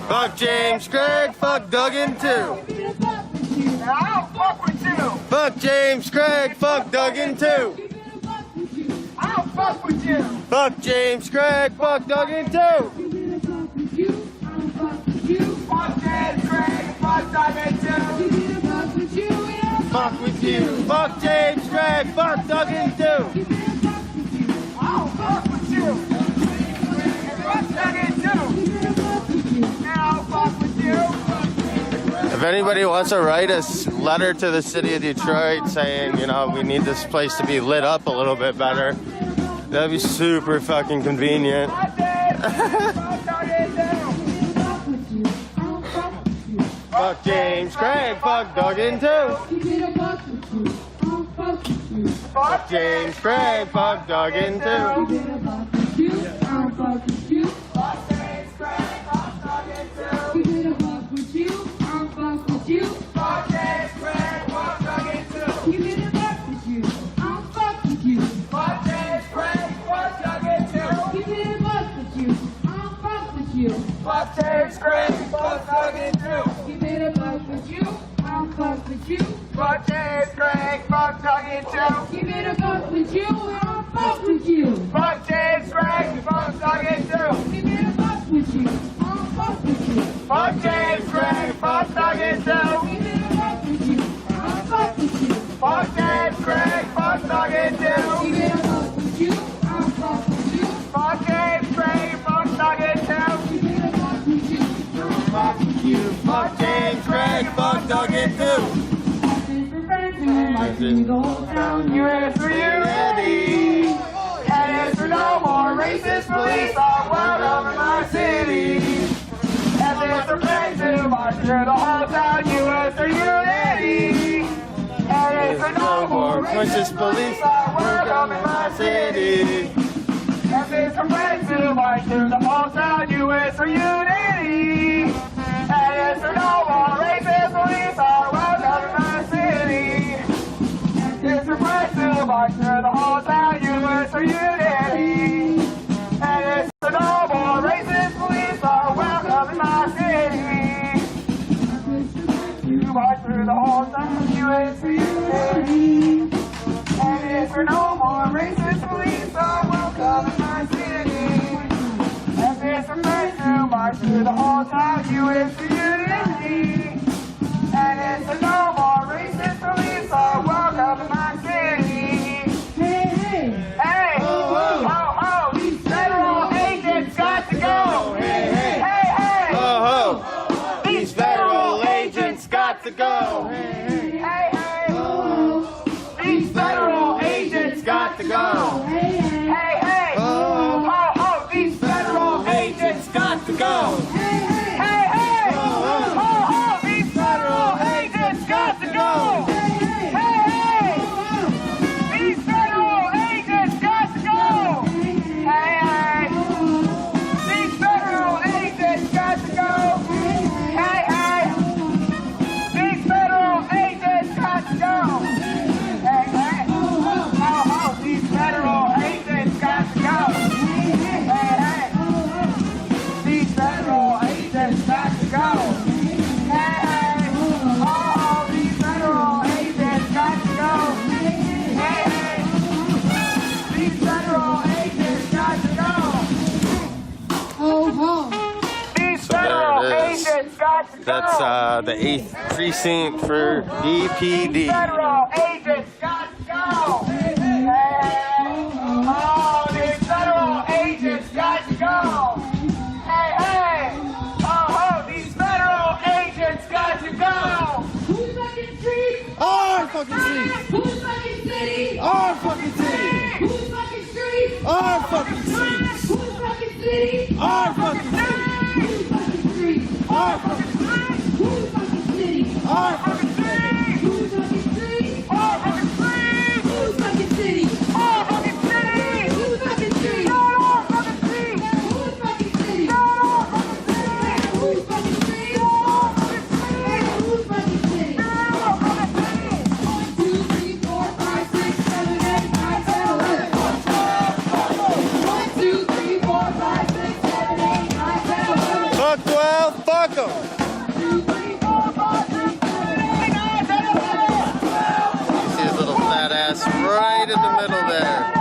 Fuck James Craig, fuck Duggan too. I don't fuck with you. Fuck James Craig, fuck Duggan too. I don't fuck with you. Fuck James Craig, fuck Duggan too. Fuck James Craig, fuck Duggan too. Fuck with you. Fuck James Craig, fuck Duggan too. I don't fuck with you. Fuck Duggan too. I don't fuck with you. If anybody wants to write a letter to the city of Detroit saying, you know, we need this place to be lit up a little bit better, that'd be super fucking convenient. Fuck James Craig, fuck Duggan too. Fuck James Craig, fuck Duggan too. Fuck James Craig, fuck Duggan too. Keep it a buck with you, I'll fuck with you. Fuck James Craig, fuck Duggan too. Keep it a buck with you, I'll fuck with you. Fuck James Craig, fuck Duggan too. Keep it a buck with you, I'll fuck with you. Fuck James Craig, fuck Duggan too. Keep it a buck with you, I'll fuck with you. Fuck James Craig, fuck Duggan too. Keep it a buck with you, I'll fuck with you. Fuck James Craig, fuck Duggan too. Fuck you. Fuck James Craig, fuck Duggan too. You answer unity. And answer no more racist police are welcome in my city. And answer friends who march through the whole town. You answer unity. And answer no more racist police are welcome in my city. And answer friends who march through the whole town. You answer unity. And answer no more racist police are welcome in my city. It's a place to march through the whole town, you answer unity. And it's the no more racist police are welcome in my city. You march through the whole town, you answer unity. And it's the no more racist police are welcome in my city. And it's a place to march through the whole town, you answer unity. And it's the no more racist police are welcome in my city. Hey, hey. Hey. Oh, oh. Oh, oh. These federal agents got to go. Hey, hey. Hey, hey. Oh, oh. These federal agents got to go. Hey, hey. Hey, hey. Oh. These federal agents got to go. Hey, hey. Hey, hey. Oh, oh, oh. These federal agents got to go. Hey, hey. Hey, hey. Oh, oh. These federal agents got to go. Hey, hey. These federal agents got to go. Hey, hey. These federal agents got to go. Hey, hey. These federal agents got to go. Hey, hey. Oh, oh. These federal agents got to go. Hey, hey. These federal agents got to go. Hey, hey. Oh, these federal agents got to go. Hey, hey. These federal agents got to go. These federal there it is. agents got to go. that's the 8th precinct for DPD. Federal agents got to go. Hey, hey. Oh, these federal agents got to go. Hey, hey. Oh, these federal agents got to go. Who's fucking street? Our fucking city. Who's fucking city? Our fucking city. Who's fucking street? Our fucking city. Who's fucking city? Our fucking city. Who's fucking street? Our fucking city. Who's fucking city? Our fucking city. Who's fucking street? Oh, fucking free! Who's fucking city? Oh, fucking city! Who's fucking street? No, fucking free! Who's fucking city? No, fucking free! Who's fucking street? No, fucking free! Who's fucking city? No, fucking free! 1, 2, 3, 4, 5, 6, 7, 8, 9, 10, 11. 1, 2, fuck them. You see his little fat ass right in the middle there.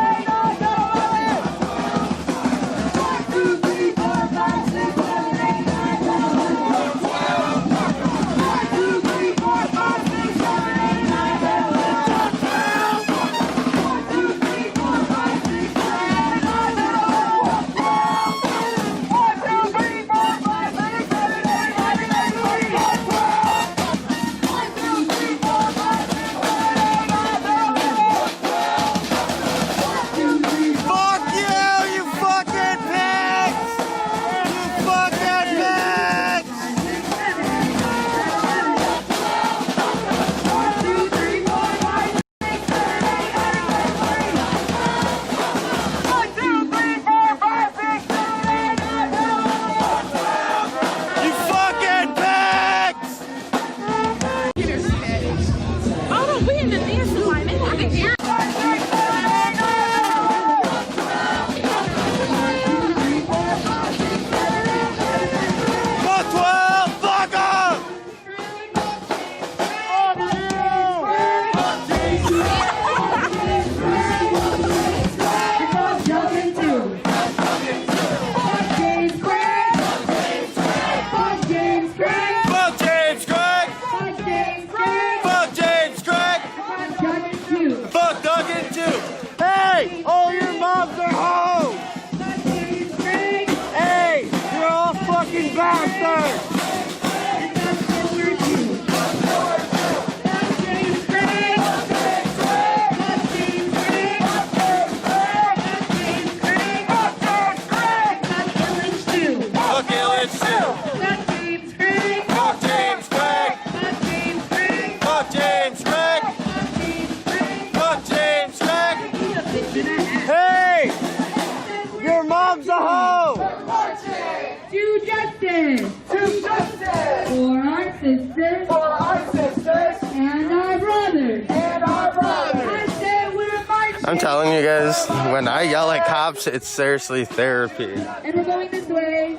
I'm telling you guys, when I yell at cops, it's seriously therapy. And we're going this way.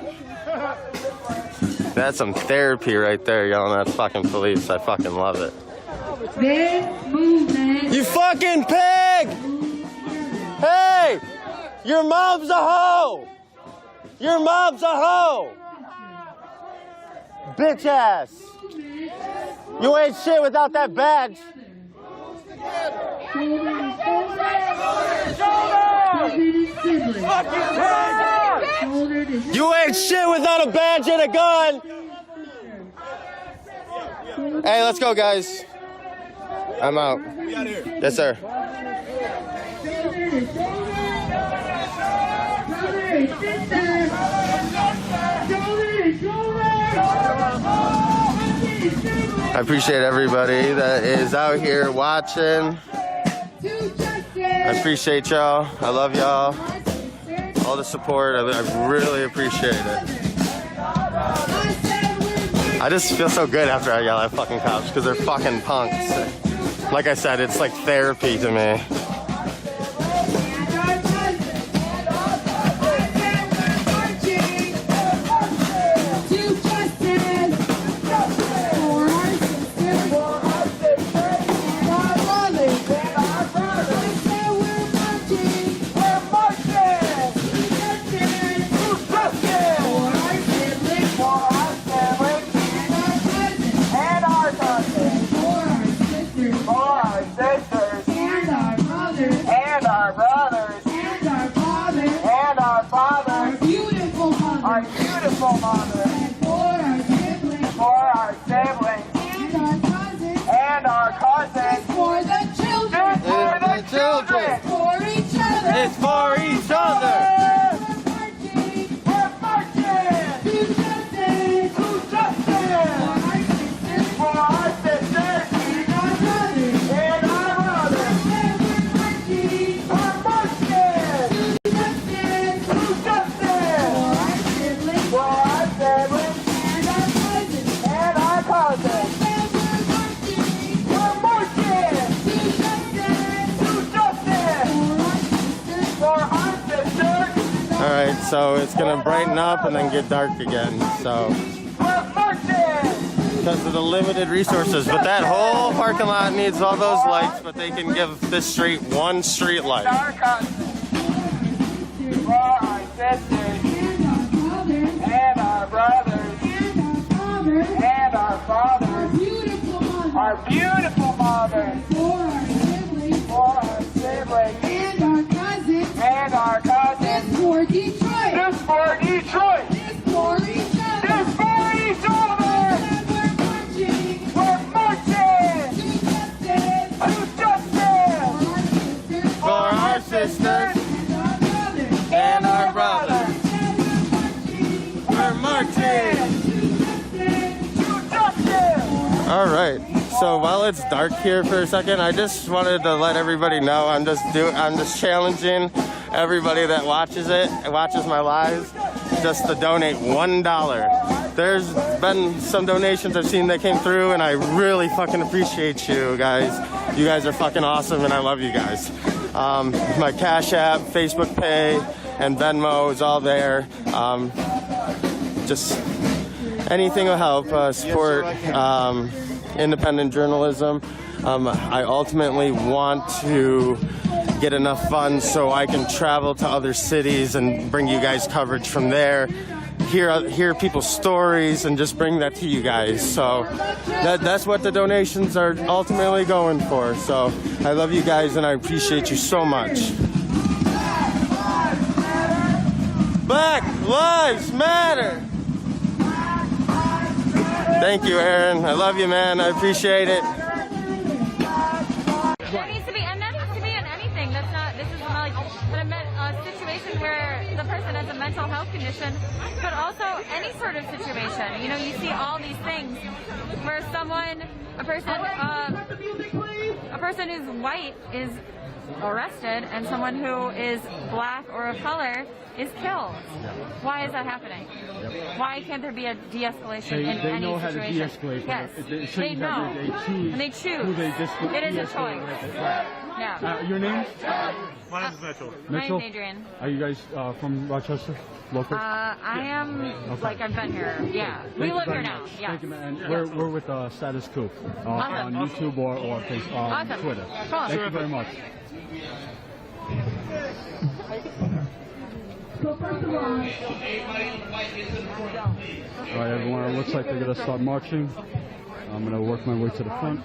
That's some therapy right there, yelling at fucking police. I fucking love it. This movement. You fucking pig! Hey! Your mom's a hoe! Your mom's a hoe! Bitch ass! You ain't shit without that badge! You ain't shit without a badge and a gun! Hey, let's go, guys. I'm out. Yes, sir. I appreciate everybody that is out here watching. I appreciate y'all. I love y'all. All the support. I really appreciate it. I just feel so good after I yell at fucking cops because they're fucking punks. Like I said, it's like therapy to me. It's for each other. We're marching to justice, for our sisters and our brothers. We're marching to justice, for our siblings and our cousins. We're marching to justice, for our sisters. All right, so it's gonna brighten up and then get dark again. So. because of the limited resources. But that whole parking lot needs all those lights, but they can give this street one street light. For our sisters and our brothers and our fathers, our beautiful mothers, for our siblings and our cousins, This for Detroit. this for Detroit, This for each other. this for each other. We're marching We're marching to justice. to justice For our sisters And our brothers. and our brothers, we're marching. to justice. All right. So while it's dark here for a second, I just wanted to let everybody know I'm just challenging everybody that watches my lives, just to donate $1. There's been some donations I've seen that came through, and I really fucking appreciate you guys. You guys are fucking awesome, and I love you guys. My Cash App, Facebook Pay, and Venmo is all there. Just anything will help support independent journalism. I ultimately want to get enough funds so I can travel to other cities and bring you guys coverage from there, hear people's stories, and just bring that to you guys. So that's what the donations are ultimately going for. So I love you guys and I appreciate you so much. Black Lives Matter! Thank you, Aaron. I love you, man. I appreciate it. There needs to be, and that needs to be in anything. That's not, this is not like a situation where the person has a mental health condition, but also any sort of situation. You know, you see all these things where a person who's white is arrested and someone who is black or of color is killed. Why is that happening? Why can't there be a de-escalation in any situation? They know how to de-escalate. Yes, they know. And they choose. Who they It is a choice. Yeah. Your name? My name is Mitchell. My name's Adrian. Are you guys from Rochester? Local? I am, like, I've been here. Yeah. We live here now. Yeah. Thank you, man. And we're with Status Quo on YouTube or Facebook, Awesome. Twitter. Cool. Thank you very much. So first of all, All right, everyone. It looks like they're gonna start marching. I'm gonna work my way to the front.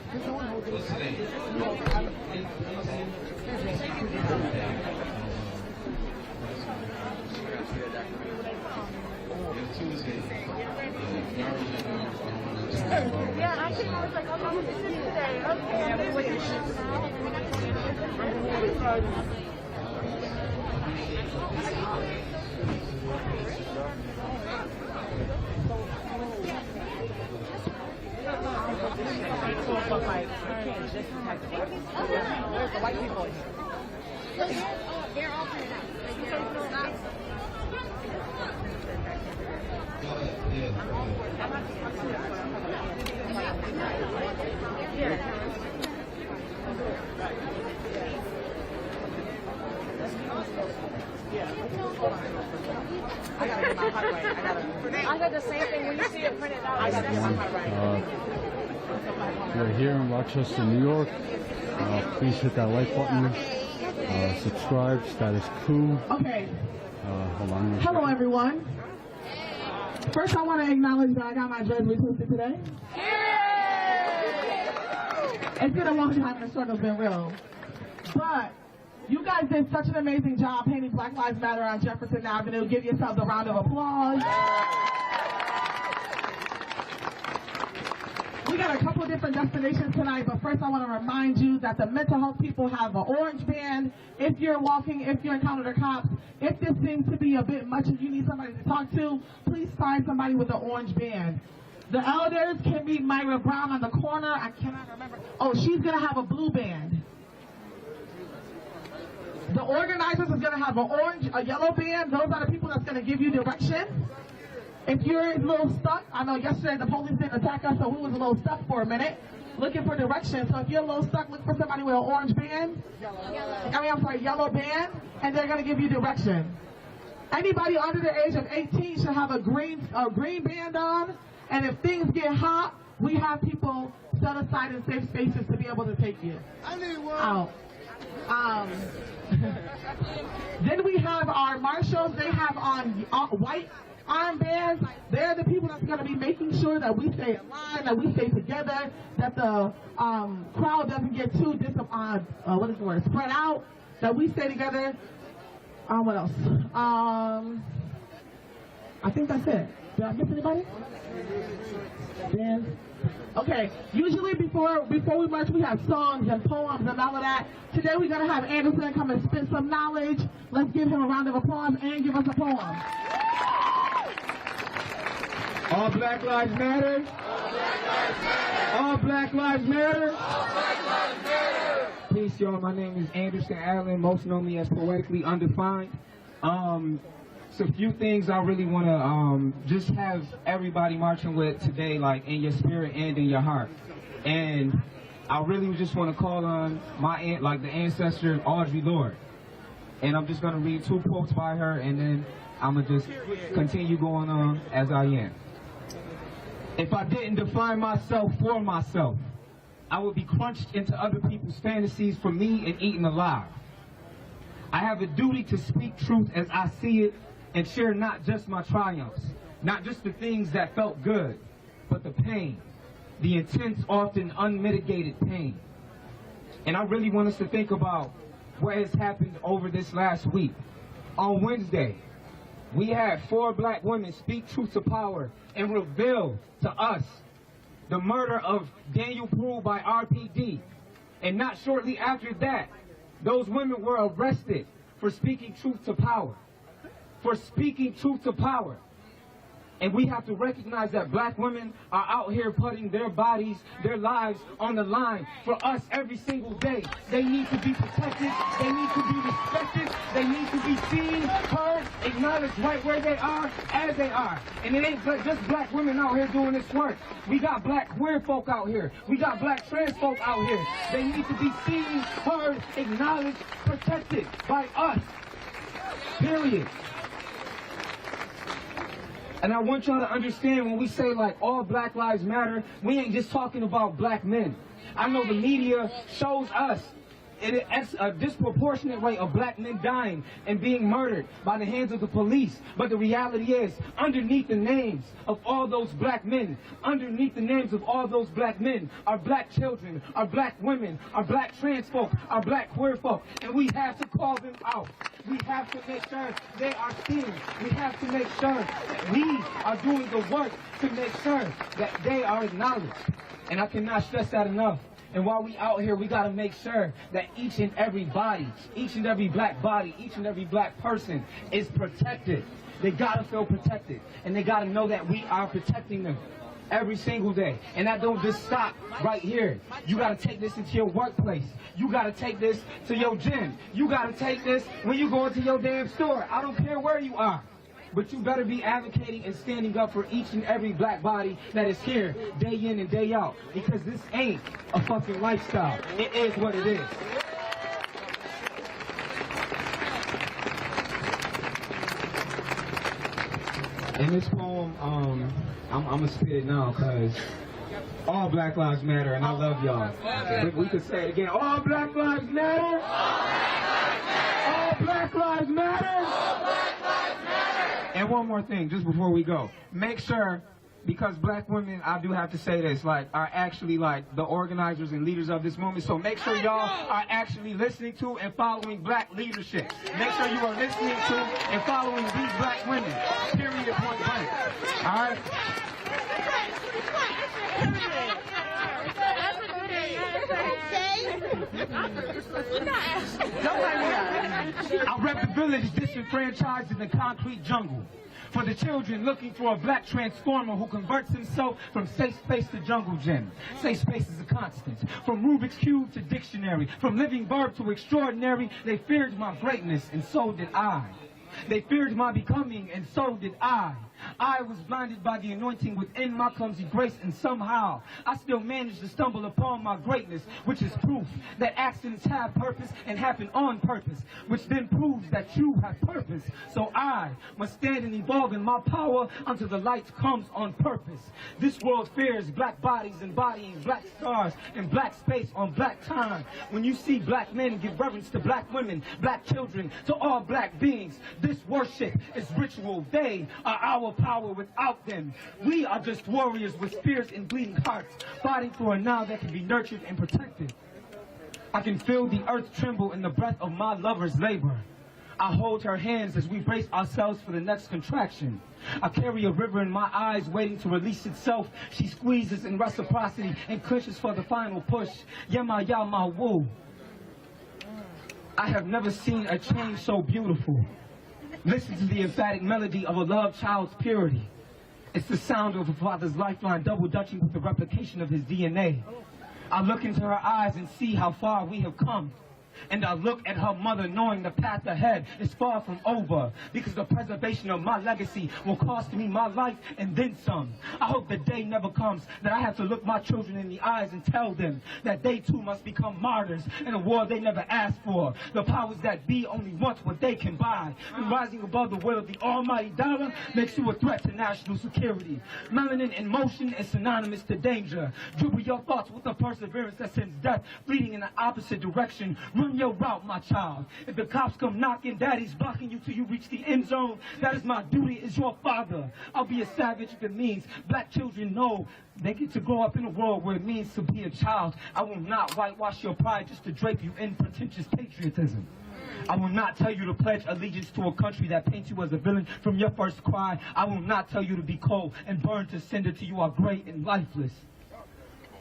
Yeah, actually, I was like, oh, this is today. Okay, I'm going to wait. There's the white people in here. They're all turned out. I got the same thing when you see it printed out. I got my heart right. We're here in Rochester, New York. Please hit that like button. Subscribe. Status Quo. Okay. Hold on. Hello, everyone. First, I want to acknowledge that I got my dreads retwisted today. It's been a long time and the struggle's been real. But you guys did such an amazing job painting Black Lives Matter on Jefferson Avenue. Give yourselves a round of applause. We got a couple of different destinations tonight, but first I want to remind you that the mental health people have an orange band. If you're walking, if you encounter the cops, if this seems to be a bit much and you need somebody to talk to, please find somebody with an orange band. The elders can meet Myra Brown on the corner. I cannot remember. Oh, she's going to have a blue band. The organizers is going to have a yellow band. Those are the people that's going to give you direction. If you're a little stuck, I know yesterday the police didn't attack us, so we was a little stuck for a minute, looking for direction. So if you're a little stuck, look for somebody with an orange band. Yellow band, and they're going to give you direction. Anybody under the age of 18 should have a green band on, and if things get hot, we have people set aside in safe spaces to be able to take you out. Then we have our marshals. They have on white armbands. They're the people that's going to be making sure that we stay in line, that we stay together, that the crowd doesn't get too spread out, that we stay together. What else? I think that's it. Did I miss anybody? Bands? Okay, usually before we march, we have songs and poems and all of that. Today we're going to have Anderson come and spit some knowledge. Let's give him a round of applause and give us a poem. All Black Lives Matter. All Black Lives Matter. Peace, y'all. My name is Anderson Allen. Most know me as Poetically Undefined. So a few things I really want to just have everybody marching with today, like in your spirit and in your heart. And I really just want to call on the ancestor Audre Lorde. And I'm just going to read 2 quotes by her, and then I'm going to just continue going on as I am. If I didn't define myself for myself, I would be crunched into other people's fantasies for me and eaten alive. I have a duty to speak truth as I see it and share not just my triumphs, not just the things that felt good, but the pain, the intense, often unmitigated pain. And I really want us to think about what has happened over this last week. On Wednesday, we had 4 black women speak truth to power and reveal to us the murder of Daniel Prue by RPD. And not shortly after that, those women were arrested for speaking truth to power. For speaking truth to power. And we have to recognize that black women are out here putting their bodies, their lives on the line for us every single day. They need to be protected. They need to be respected. They need to be seen, heard, acknowledged right where they are, as they are. And it ain't just black women out here doing this work. We got black queer folk out here. We got black trans folk out here. They need to be seen, heard, acknowledged, protected by us. Period. And I want y'all to understand, when we say like all Black Lives Matter, we ain't just talking about black men. I know the media shows us a disproportionate rate of black men dying and being murdered by the hands of the police. But the reality is, underneath the names of all those black men, underneath the names of all those black men are black children, are black women, are black trans folk, are black queer folk. And we have to call them out. We have to make sure they are seen. We have to make sure that we are doing the work to make sure that they are acknowledged. And I cannot stress that enough. And while we out here, we got to make sure that each and every body, each and every black body, each and every black person is protected. They got to feel protected. And they got to know that we are protecting them every single day. And that don't just stop right here. You got to take this into your workplace. You got to take this to your gym. You got to take this when you go into your damn store. I don't care where you are. But you better be advocating and standing up for each and every black body that is here day in and day out. Because this ain't a fucking lifestyle. It is what it is. In this poem, I'm going to spit it now because all Black Lives Matter, and I love y'all. But we could say it again. All Black Lives Matter. All Black Lives Matter. And one more thing, just before we go. Make sure, because black women, I do have to say this, like, are actually like the organizers and leaders of this movement. So make sure y'all are actually listening to and following black leadership. Make sure you are listening to and following these black women. Period, point blank. All right? I rep the village disenfranchised in the concrete jungle. For the children looking for a black transformer who converts himself from safe space to jungle gym. Safe space is a constant. From Rubik's Cube to dictionary. From living verb to extraordinary. They feared my greatness, and so did I. They feared my becoming, and so did I. I was blinded by the anointing within my clumsy grace, and somehow I still managed to stumble upon my greatness, which is proof that accidents have purpose and happen on purpose, which then proves that you have purpose. So I must stand and evolve in my power until the light comes on purpose. This world fears black bodies embodying black stars and black space on black time. When you see black men give reverence to black women, black children, to all black beings, this worship is ritual. They are our power. Without them, we are just warriors with spears and bleeding hearts, fighting for a now that can be nurtured and protected. I can feel the earth tremble in the breath of my lover's labor. I hold her hands as we brace ourselves for the next contraction. I carry a river in my eyes waiting to release itself. She squeezes in reciprocity and clinches for the final push. Yama yama woo. I have never seen a change so beautiful. Listen to the emphatic melody of a love child's purity. It's the sound of a father's lifeline double-dutching with the replication of his DNA. I look into her eyes and see how far we have come. And I look at her mother knowing the path ahead is far from over, because the preservation of my legacy will cost me my life and then some. I hope the day never comes that I have to look my children in the eyes and tell them that they too must become martyrs in a war they never asked for. The powers that be only want what they can buy. And rising above the will of the almighty dollar makes you a threat to national security. Melanin in motion is synonymous to danger. Dribble your thoughts with a perseverance that sends death fleeting in the opposite direction. Run your route, my child. If the cops come knocking, daddy's blocking you till you reach the end zone. That is my duty as your father. I'll be a savage if it means black children know they get to grow up in a world where it means to be a child. I will not whitewash your pride just to drape you in pretentious patriotism. I will not tell you to pledge allegiance to a country that paints you as a villain from your first cry. I will not tell you to be cold and burn to cinder till you are gray and lifeless.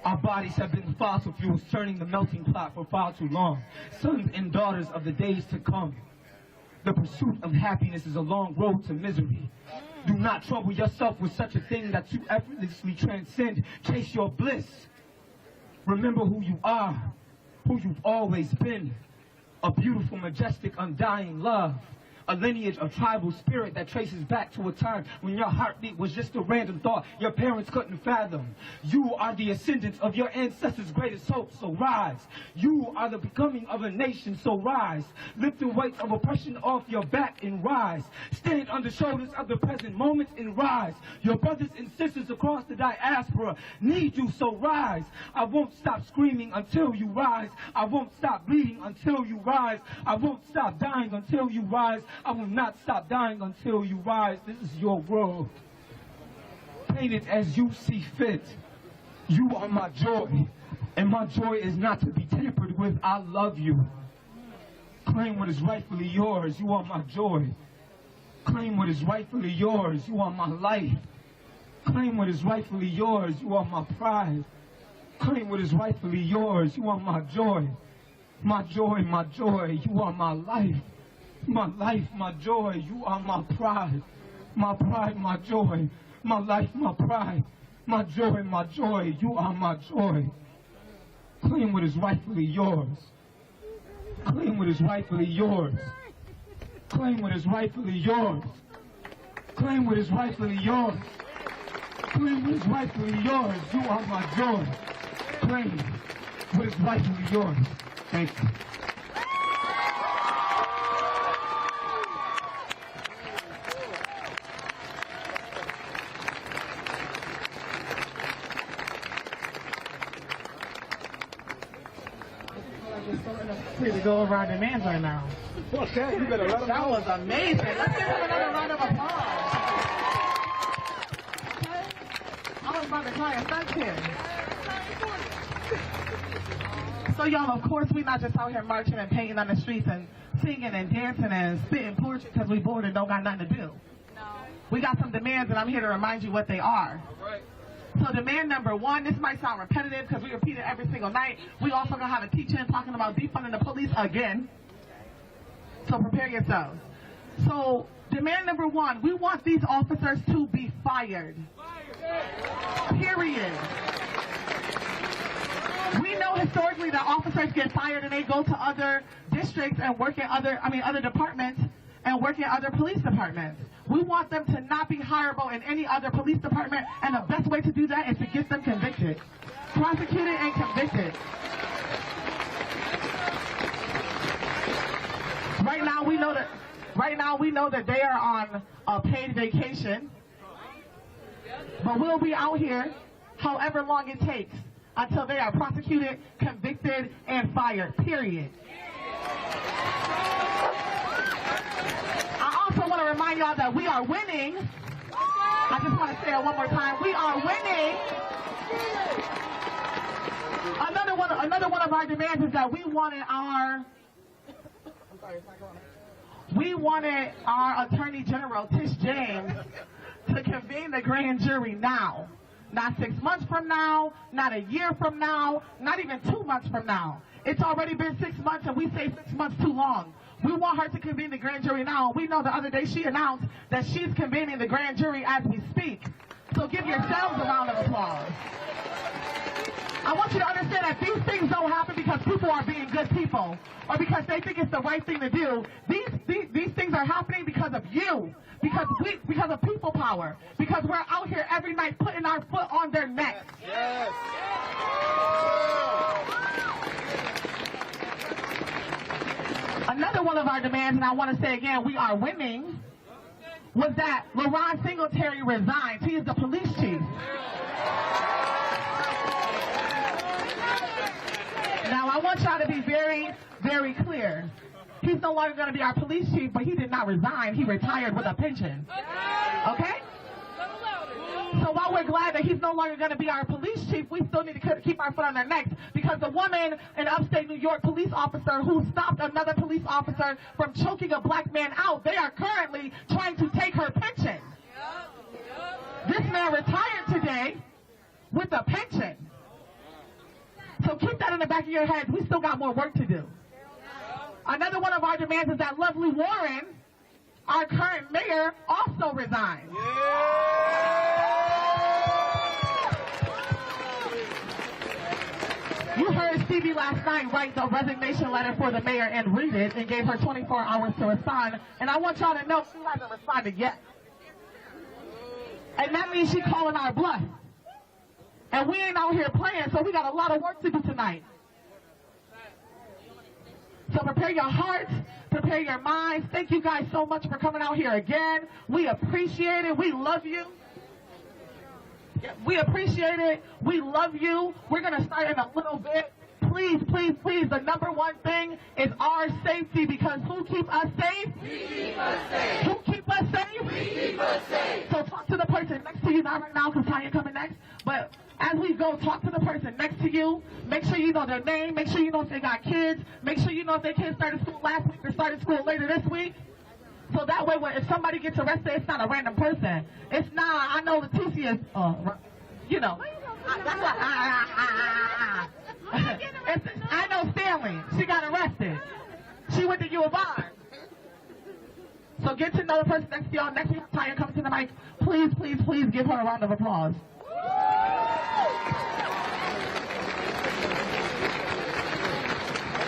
Our bodies have been fossil fuels, turning the melting pot for far too long. Sons and daughters of the days to come. The pursuit of happiness is a long road to misery. Do not trouble yourself with such a thing that you effortlessly transcend. Chase your bliss. Remember who you are, who you've always been. A beautiful, majestic, undying love. A lineage of tribal spirit that traces back to a time when your heartbeat was just a random thought your parents couldn't fathom. You are the ascendants of your ancestors' greatest hope, so rise. You are the becoming of a nation, so rise. Lift the weight of oppression off your back and rise. Stand on the shoulders of the present moment and rise. Your brothers and sisters across the diaspora need you, so rise. I won't stop screaming until you rise. I won't stop bleeding until you rise. I won't stop dying until you rise. I will not stop dying until you rise. This is your world. Paint it as you see fit. You are my joy, and my joy is not to be tampered with. I love you. Claim what is rightfully yours. You are my joy. Claim what is rightfully yours. You are my life. Claim what is rightfully yours. You are my pride. Claim what is rightfully yours. You are my joy. My joy, my joy. You are my life. My life, my joy, you are my pride. My pride, my joy. My life, my pride. My joy, you are my joy. Claim what is rightfully yours. Claim what is rightfully yours. Claim what is rightfully yours. Claim what is rightfully yours. Claim what is rightfully yours. You are my joy. Claim what is rightfully yours. Thank you. Free to go around demands right now. Okay, you better let them That know. was amazing. Let's give him another round of applause. Okay? I was about to cry a stunt here. So y'all, of course, we're not just out here marching and painting on the streets and singing and dancing and spitting poetry because we bored and don't got nothing to do. No. We got some demands, and I'm here to remind you what they are. Right. So demand number one, this might sound repetitive because we repeat it every single night. We also gonna have a teach-in talking about defunding the police again. So prepare yourselves. So demand number one, we want these officers to be fired. Period. We know historically that officers get fired and they go to other districts and work in other departments and work in other police departments. We want them to not be hireable in any other police department, and the best way to do that is to get them convicted. Prosecuted and convicted. Right now we know that they are on a paid vacation, but we'll be out here however long it takes until they are prosecuted, convicted, and fired, period. I also want to remind y'all that we are winning. I just want to say it one more time. We are winning. Another one of our demands is that we wanted our Attorney General, Tish James, to convene the grand jury now. Not 6 months from now, not a year from now, not even 2 months from now. It's already been 6 months, and we say 6 months too long. We want her to convene the grand jury now. We know the other day she announced that she's convening the grand jury as we speak. So give yourselves a round of applause. I want you to understand that these things don't happen because people are being good people or because they think it's the right thing to do. These things are happening because of you, because of people power, because we're out here every night putting our foot on their necks. Yes. Another one of our demands, and I want to say again, we are winning, was that LaRon Singletary resigns. He is the police chief. Now, I want y'all to be very, very clear. He's no longer going to be our police chief, but he did not resign. He retired with a pension. Okay? So while we're glad that he's no longer going to be our police chief, we still need to keep our foot on their necks because the woman, an upstate New York police officer who stopped another police officer from choking a black man out, they are currently trying to take her pension. This man retired today with a pension. So keep that in the back of your head. We still got more work to do. Another one of our demands is that Lovely Warren, our current mayor, also resign. You heard Stevie last night write the resignation letter for the mayor and read it and gave her 24 hours to respond. And I want y'all to know she hasn't responded yet. And that means she's calling our bluff. And we ain't out here playing, so we got a lot of work to do tonight. So prepare your hearts, prepare your minds. Thank you guys so much for coming out here again. We appreciate it. We love you. We appreciate it. We love you. We're going to start in a little bit. Please, please, please, the number one thing is our safety, because who keep us safe? We keep us safe. Who keep us safe? We keep us safe. So talk to the person next to you, not right now because Tanya coming next, but as we go, talk to the person next to you. Make sure you know their name. Make sure you know if they got kids. Make sure you know if their kids started school last week or started school later this week. So that way, if somebody gets arrested, it's not a random person. It's not, I know Leticia's, you know. That's what, I know Stanley. She got arrested. She went to U of R. So get to know the person next to y'all. Next time you come to the mic, please, please, please give her a round of applause.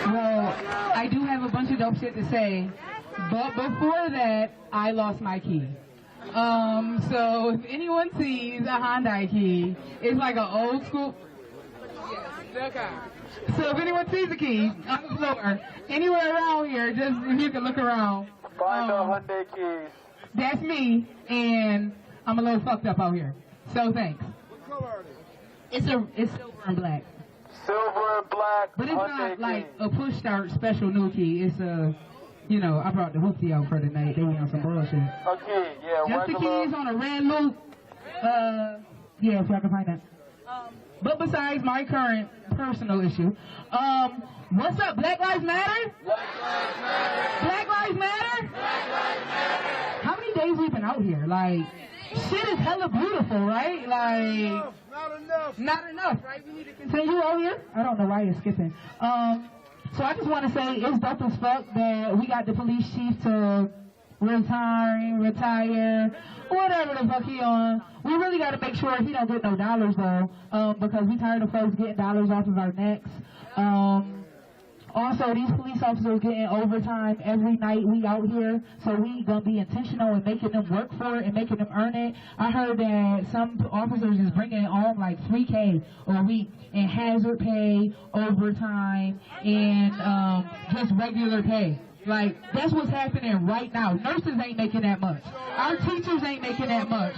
Well, I do have a bunch of dope shit to say, but before that, I lost my key. So if anyone sees a Hyundai key, it's like an old school. So if anyone sees a key on the floor, anywhere around here, just if you can look around. Find the Hyundai keys. That's me, and I'm a little fucked up out here. So thanks. What color are they? It's silver and black. Silver and black. But it's Hyundai not like keys. a push start special new key. It's a, you know, I brought the hoopty out for the night. They went on some bullshit. Okay, yeah, Just the regular. keys on a red loop. Yeah, if y'all can find that. But besides my current personal issue, what's up? Black Lives Matter? Black Lives Matter. Black Lives Matter? Black Lives Matter. How many days we been out here? Like, shit is hella beautiful, right? Like, Not enough. not enough, right? We need to continue out here. I don't know why you're skipping. So I just want to say it's dope as fuck that we got the police chief to retire, whatever the fuck he on. We really got to make sure he don't get no dollars though, because we tired of folks getting dollars off of our necks. Also, these police officers getting overtime every night we out here, so we gonna be intentional in making them work for it and making them earn it. I heard that some officers is bringing home like $3K a week in hazard pay, overtime, and just regular pay. Like, that's what's happening right now. Nurses ain't making that much. Our teachers ain't making that much.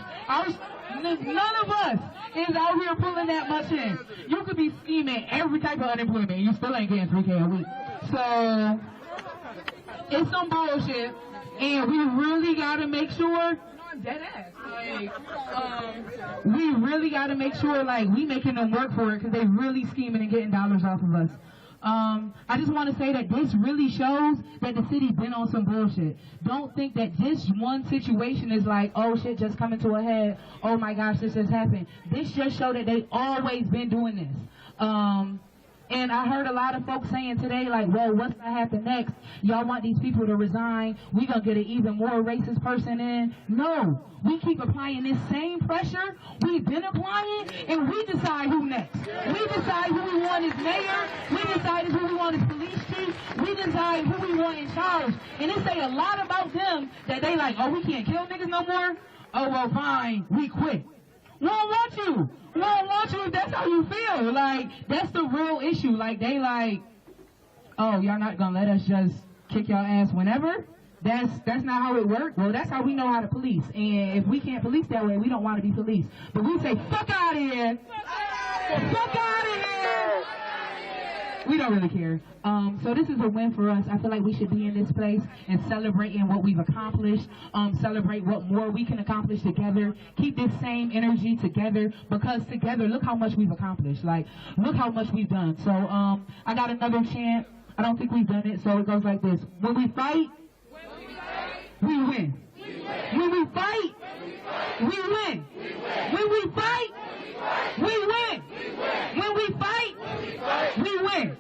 None of us is out here pulling that much in. You could be scheming every type of unemployment and you still ain't getting $3K a week. So, it's some bullshit, and we really gotta make sure, dead ass. Like, we really gotta make sure, like, we making them work for it, because they really scheming and getting dollars off of us. I just want to say that this really shows that the city been on some bullshit. Don't think that this one situation is like, oh shit, just coming to a head. Oh my gosh, this just happened. This just showed that they always been doing this. And I heard a lot of folks saying today, like, well, what's going to happen next? Y'all want these people to resign? We going to get an even more racist person in? No. We keep applying this same pressure we've been applying, and we decide who next. We decide who we want as mayor. We decide who we want as police chief. We decide who we want in charge. And it say a lot about them that they like, oh, we can't kill niggas no more? Oh, well, fine. We quit. We don't want you. We don't want you if that's how you feel. Like, that's the real issue. Like, they like, oh, y'all not gonna let us just kick y'all ass whenever? That's not how it works. Well, that's how we know how to police. And if we can't police that way, we don't want to be policed. But we say, fuck out of here. Fuck out of here. We don't really care. So this is a win for us. I feel like we should be in this place and celebrating what we've accomplished, celebrate what more we can accomplish together, keep this same energy together, because together, look how much we've accomplished. Like, look how much we've done. So I got another chant. I don't think we've done it, so it goes like this. When we fight, we win. When we fight, we win. When we fight, we win. When we fight, we win.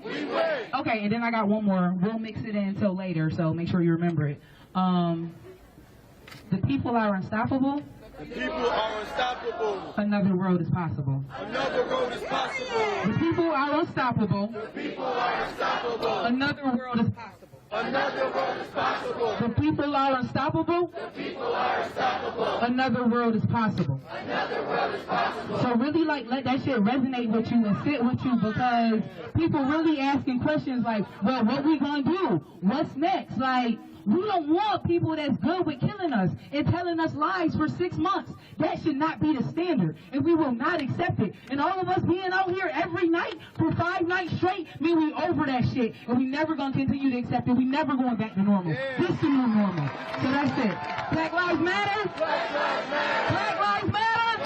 Okay, and then I got one more. We'll mix it in until later, so make sure you remember it. The people are unstoppable. The people are unstoppable. Another world is possible. Another world is possible. The people are unstoppable. The people are unstoppable. Another world is possible. Another world is possible. The people are unstoppable. The people are unstoppable. Another world is possible. Another world is possible. So really, like, let that shit resonate with you and sit with you, because people really asking questions like, well, what we gonna do? What's next? Like, we don't want people that's good with killing us and telling us lies for 6 months. That should not be the standard, and we will not accept it. And all of us being out here every night for 5 nights straight mean we over that shit, and we never gonna continue to accept it. We never going back to normal. This is the new normal. So that's it. Black Lives Matter. Black Lives Matter. Black Lives Matter.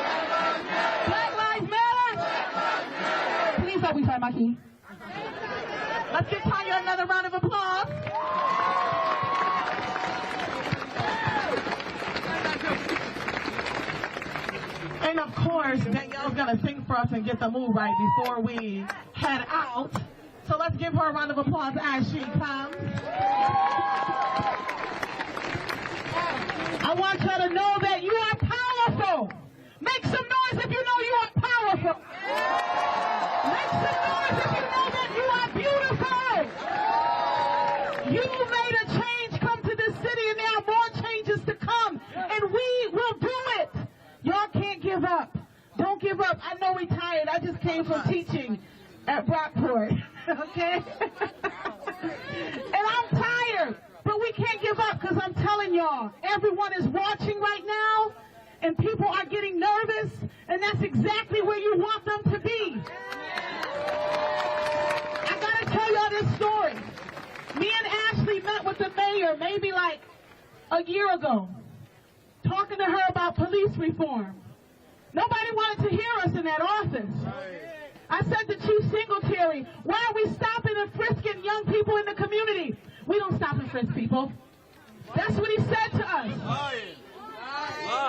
Black Lives Matter. Please help me find my key. Let's give Tanya another round of applause. And of course, Danielle's gonna sing for us and get the mood right before we head out. So let's give her a round of applause as she comes. I want you to know that you are powerful. Make some noise if you know you are powerful. Make some noise if you know that you are beautiful. You made a change come to this city, and there are more changes to come, and we will do it. Y'all can't give up. Don't give up. I know we're tired. I just came from teaching at Brockport, okay? And I'm tired, but we can't give up, because I'm telling y'all, everyone is watching right now, and people are getting nervous, and that's exactly where you want them to be. I gotta tell y'all this story. Me and Ashley met with the mayor maybe like a year ago, talking to her about police reform. Nobody wanted to hear us in that office. I said to Chief Singletary, why are we stopping and frisking young people in the community? We don't stop and frisk people. That's what he said to us.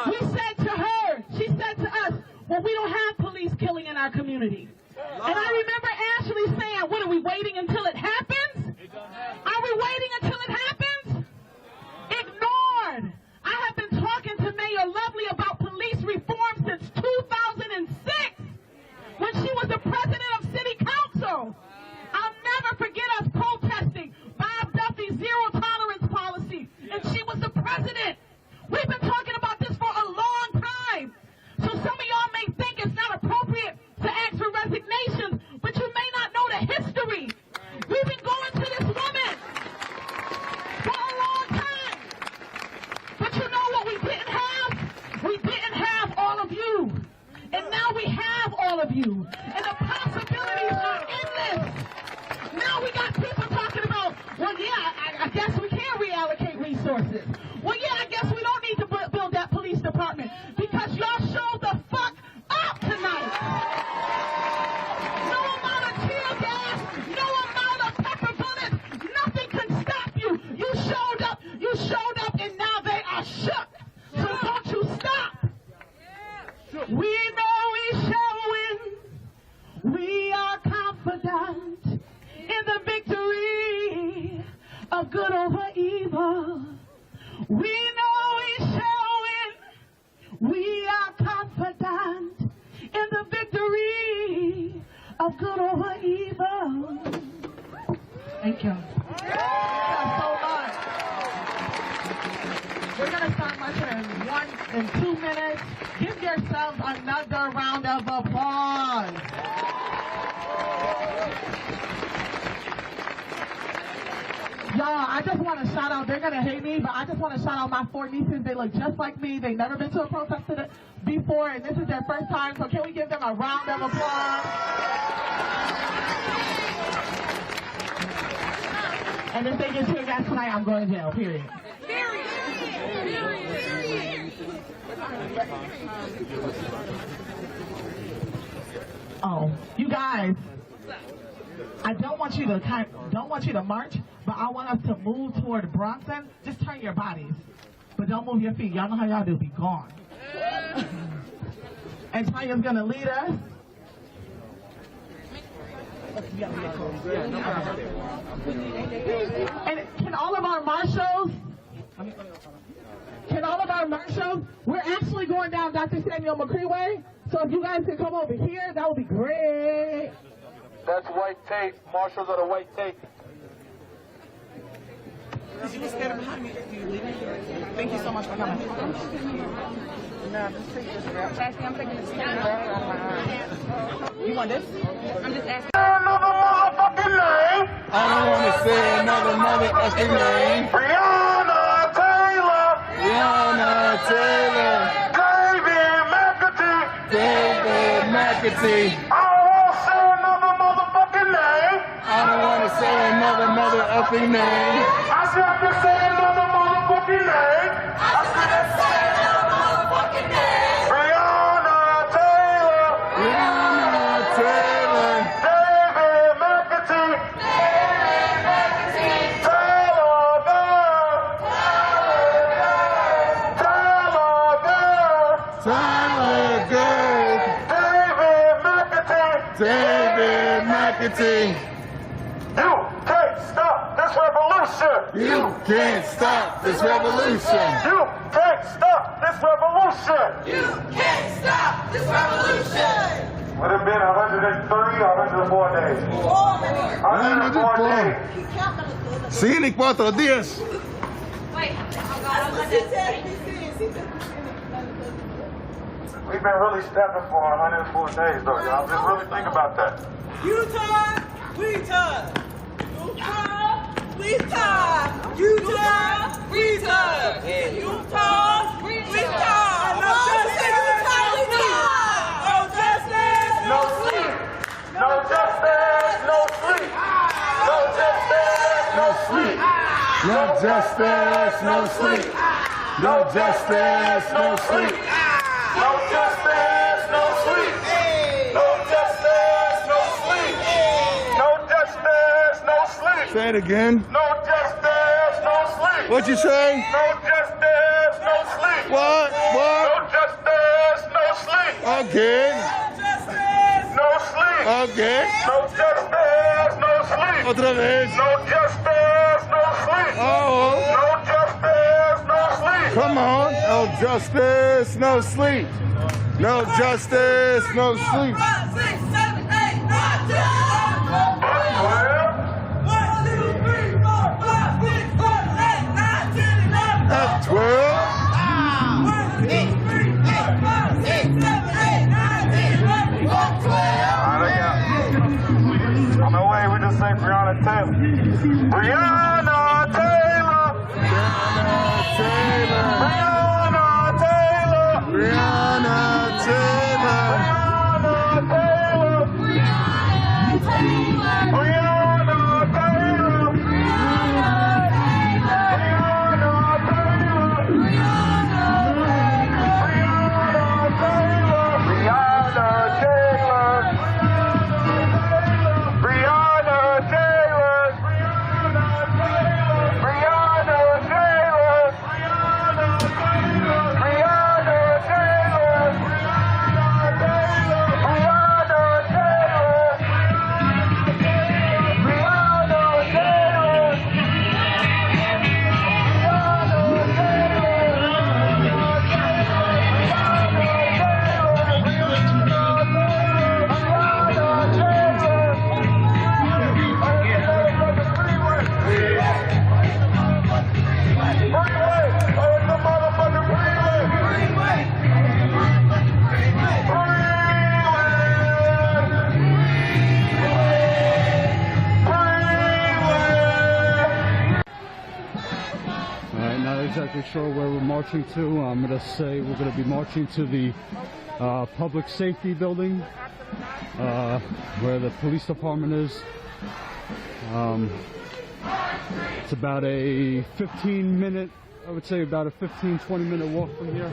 We said to her, she said to us, well, we don't have police killing in our community. And I remember Ashley saying, what, are we waiting until it happens? Are we waiting until it happens? Ignored. I have been talking to Mayor Lovely about police reform since 2006, when she was the president of City Council. I'll never forget us protesting you. And the possibilities are endless. Now we got people talking about, well, yeah, I guess we can reallocate resources. Well, yeah, I guess we don't need to build that police department because y'all showed the fuck up tonight. No amount of tear gas, no amount of pepper bullets, nothing can stop you. You showed up, and now they are shook. So don't you stop. We know we shall win. We are confident in the victory of good over evil. We know we shall win. We are confident in the victory of good over evil. Thank you. So much. We're going to start marching in 2 minutes. Give yourselves another round of applause. Y'all, I just want to shout out, they're going to hate me, but I just want to shout out my 4 nieces. They look just like me. They've never been to a protest before, and this is their first time, so can we give them a round of applause? And if they get tear gas tonight, I'm going to jail, period. Oh, you guys, I don't want you to march, but I want us to move toward Bronson. Just turn your bodies, but don't move your feet. Y'all know how y'all do. Be gone. And Tanya's gonna lead us. And can all of our marshals? We're actually going down Dr. Samuel McCree Way. So if you guys can come over here, that would be great. That's white tape. Marshals are the white tape. You were standing behind me. Thank you so much for coming. No, just take this route. Actually, I'm taking this camera out of my arm. You want this? I'm just asking. Another motherfucking name. I don't want to say another motherfucking name. Breonna Taylor. Breonna Taylor. David McAtee. David McAtee. I don't want to say another motherfucking name. I don't want to say another motherfucking name. I said I can say another motherfucking name. Breonna Taylor. Breonna Taylor. David McAtee. Taylor Burr. Tyler Good. David David McAtee. McAtee. You can't stop this revolution. You can't stop this revolution. You can't stop this revolution. You can't stop this revolution. Would have been 103 or 104 days. 104 days. Scenic 4 días. Wait, oh God, We've been really stepping for 104 days, though, y'all. Just really think about that. Utah, we time. Utah, we time. Utah, we time. Utah, we time. No justice, no sleep. No justice, no sleep. No justice, no sleep. No justice, no sleep. No justice, no sleep. No justice, no sleep. No justice, no sleep. No justice, no sleep. Say it again. No justice, no sleep. What'd you say? No justice, no sleep. What? No justice, no sleep. Again. No sleep. Again. No justice, no sleep. Otra vez. No justice, no sleep. Oh. No justice, no sleep. Come on. No justice, no sleep. No justice, no sleep. 5, 6, 7, 8, 9, 10. 1, 2, 3, 4, 5, 6, 7, 8, 9, 10, 11. At 12. 1, 2, 3, 4, 5, 6, 7, 8, 9, 10, 11, 12. On the way, we just say Breonna Taylor. Breonna Taylor. Breonna Taylor. Breonna Taylor. Breonna Taylor. Breonna Taylor. sure where we're marching to. I'm going to say we're going to be marching to the public safety building, where the police department is. It's about a 15-minute, I would say about a 15-20 minute walk from here.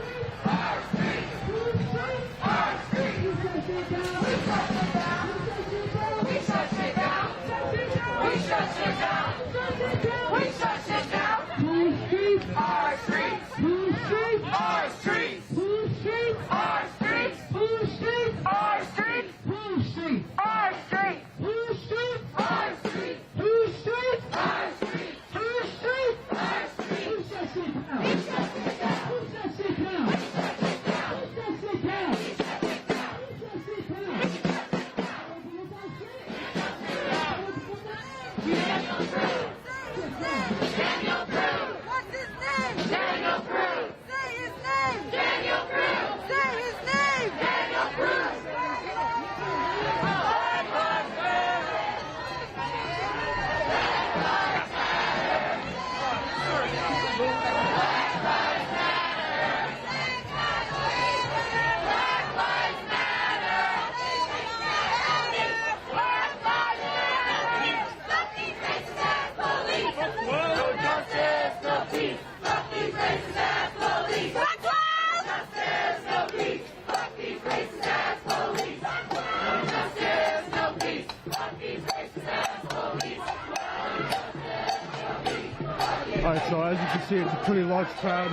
Alright, so as you can see, it's a pretty large crowd.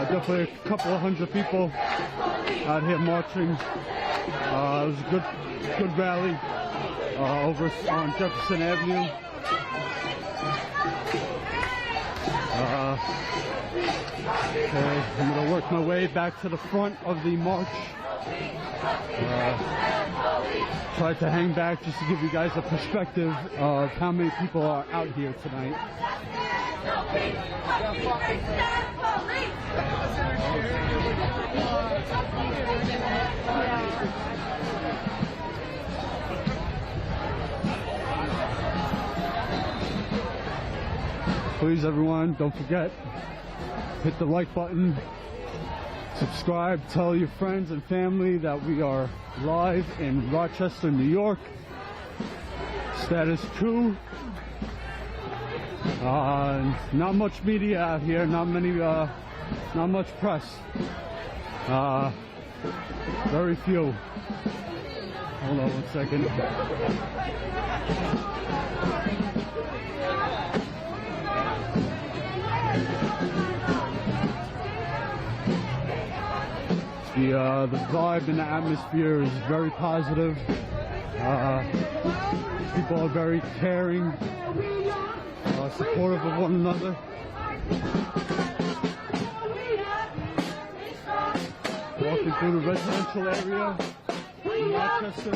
Definitely a couple of hundred people out here marching. It was a good rally over on Jefferson Avenue. Okay, I'm going to work my way back to the front of the march. Tried to hang back just to give you guys a perspective of how many people are out here tonight. Please, everyone, don't forget, hit the like button, subscribe, tell your friends and family that we are live in Rochester, New York. Status quo. Not much media out here, not much press. Very few. Hold on one second. The vibe and the atmosphere is very positive. People are very caring, supportive of one another. Walking through the residential area in Rochester.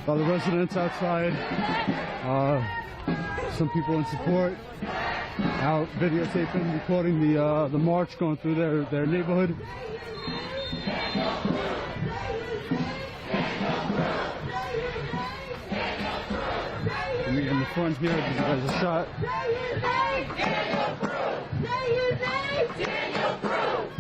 The residents outside, some people in support, out videotaping, recording the march going through their neighborhood. Let me get in the front here, give you guys a shot. Say his name! Say his name! Daniel Proof!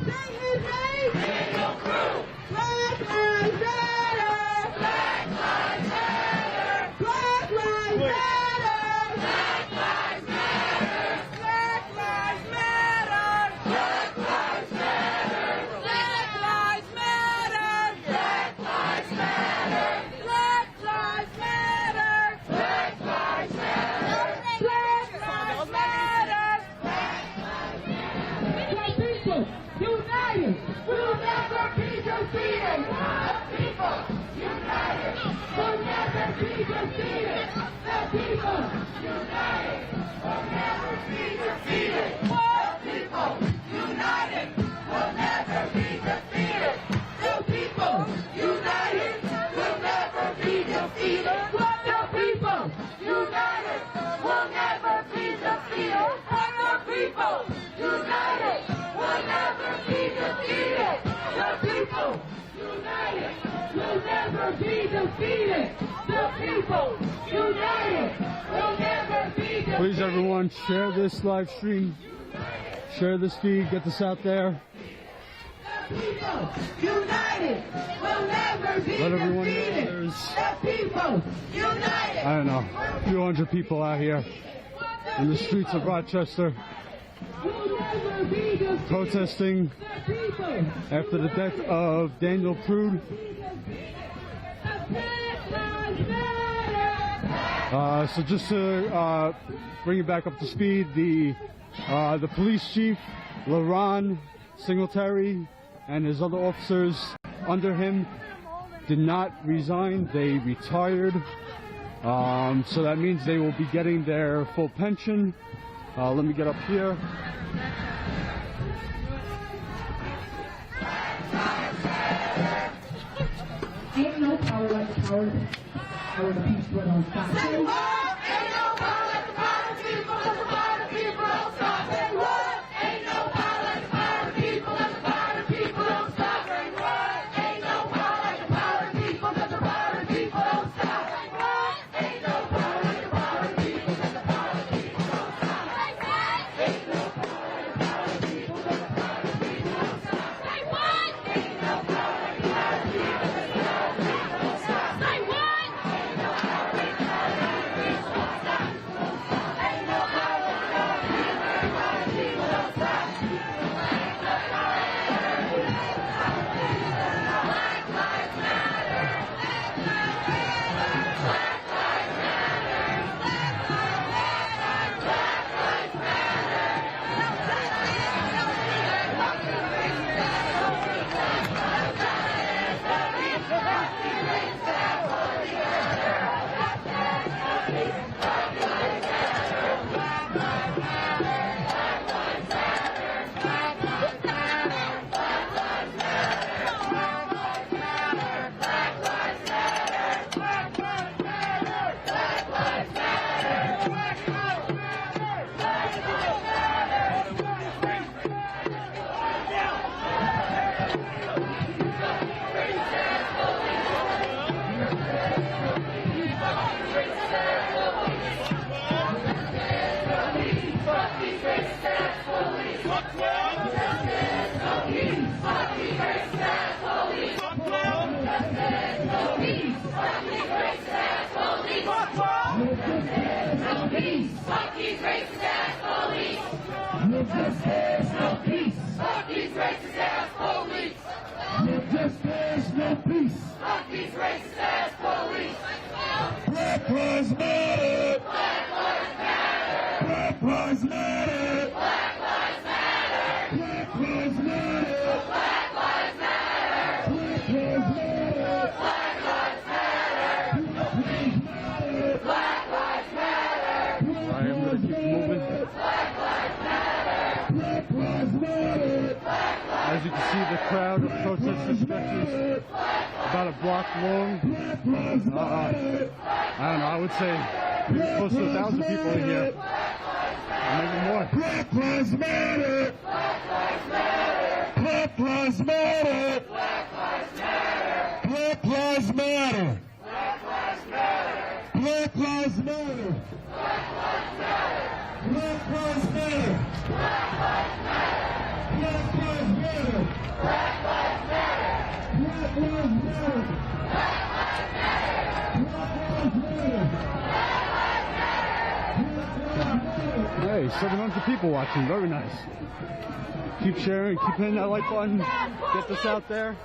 Please, everyone, share this live stream, share this feed, get this out there. Let everyone know there's, I don't know, a few hundred people out here in the streets of Rochester protesting after the death of Daniel Prude. So just to bring it back up to speed, the police chief, LaRon Singletary, and his other officers under him did not resign, they retired. So that means they will be getting their full pension. Let me get up here. Ain't no power like the power of the peace sweat on stop. Say what? Ain't no power like the power of the people, cause the power of the people don't stop. Say what? Ain't no power like the power of the people, cause the power of the people don't stop. Say what? Ain't no power like the power of the people, cause the power of the people don't stop. Say what? Ain't no power like the power of the people, cause the power of the people don't stop. Say what? Ain't no power like the power of the people, cause the power of the people don't stop. Say what? Ain't no power like the power of the people, cause the power of the people don't stop. Say what? Black lives matter! Black lives matter! Black lives matter! Black lives matter! Black lives matter! Black lives matter! Black lives matter! Black lives matter! Black lives matter! I am going to keep moving. Black lives matter! Black lives matter! As you can see, the crowd of protesters stretches about a block long. I don't know, I would say maybe close to 1,000 people in here. Or maybe more. Black lives matter! Black lives matter! Black lives matter! Black lives matter! Black lives matter! Black lives matter! Black lives matter! Black lives matter! Black lives matter! Black lives matter! Black lives matter! Black lives matter! Black lives matter! Hey, 700 people watching, very nice. Keep sharing, keep hitting that like button, get this out there.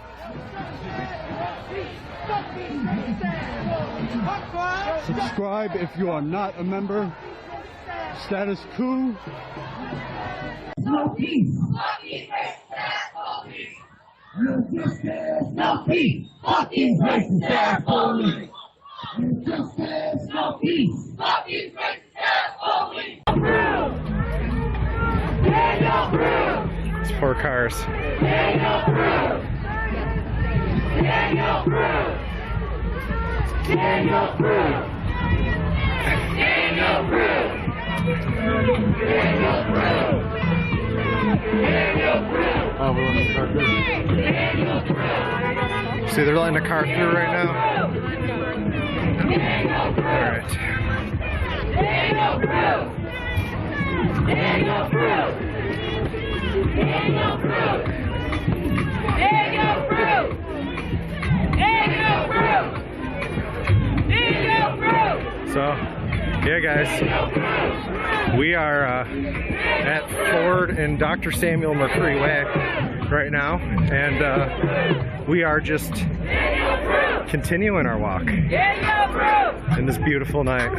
Subscribe if you are not a member. Status quo. No peace. No justice. No no peace. Fuck these racist ass police. Justice, no peace. Fuck these racist ass police. It's 4 cars. See, they're letting the car through right now. Alright. So, yeah guys, we are at Ford and Dr. Samuel McCree Way right now, and we are just continuing our walk in this beautiful night.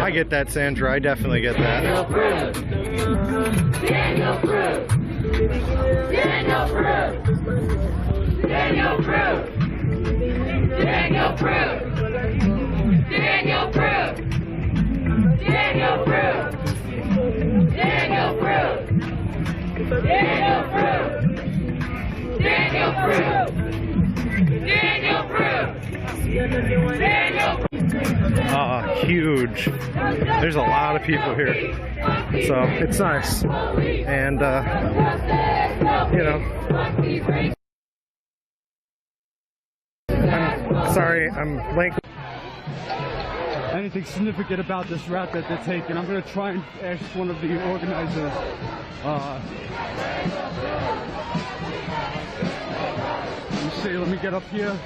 I get that, Sandra. I definitely get that. Huge. There's a lot of people here, so it's nice. And you know, I'm sorry, I'm late. Anything significant about this route that they're taking? I'm going to try and ask one of the organizers. Let me see, let me get up here.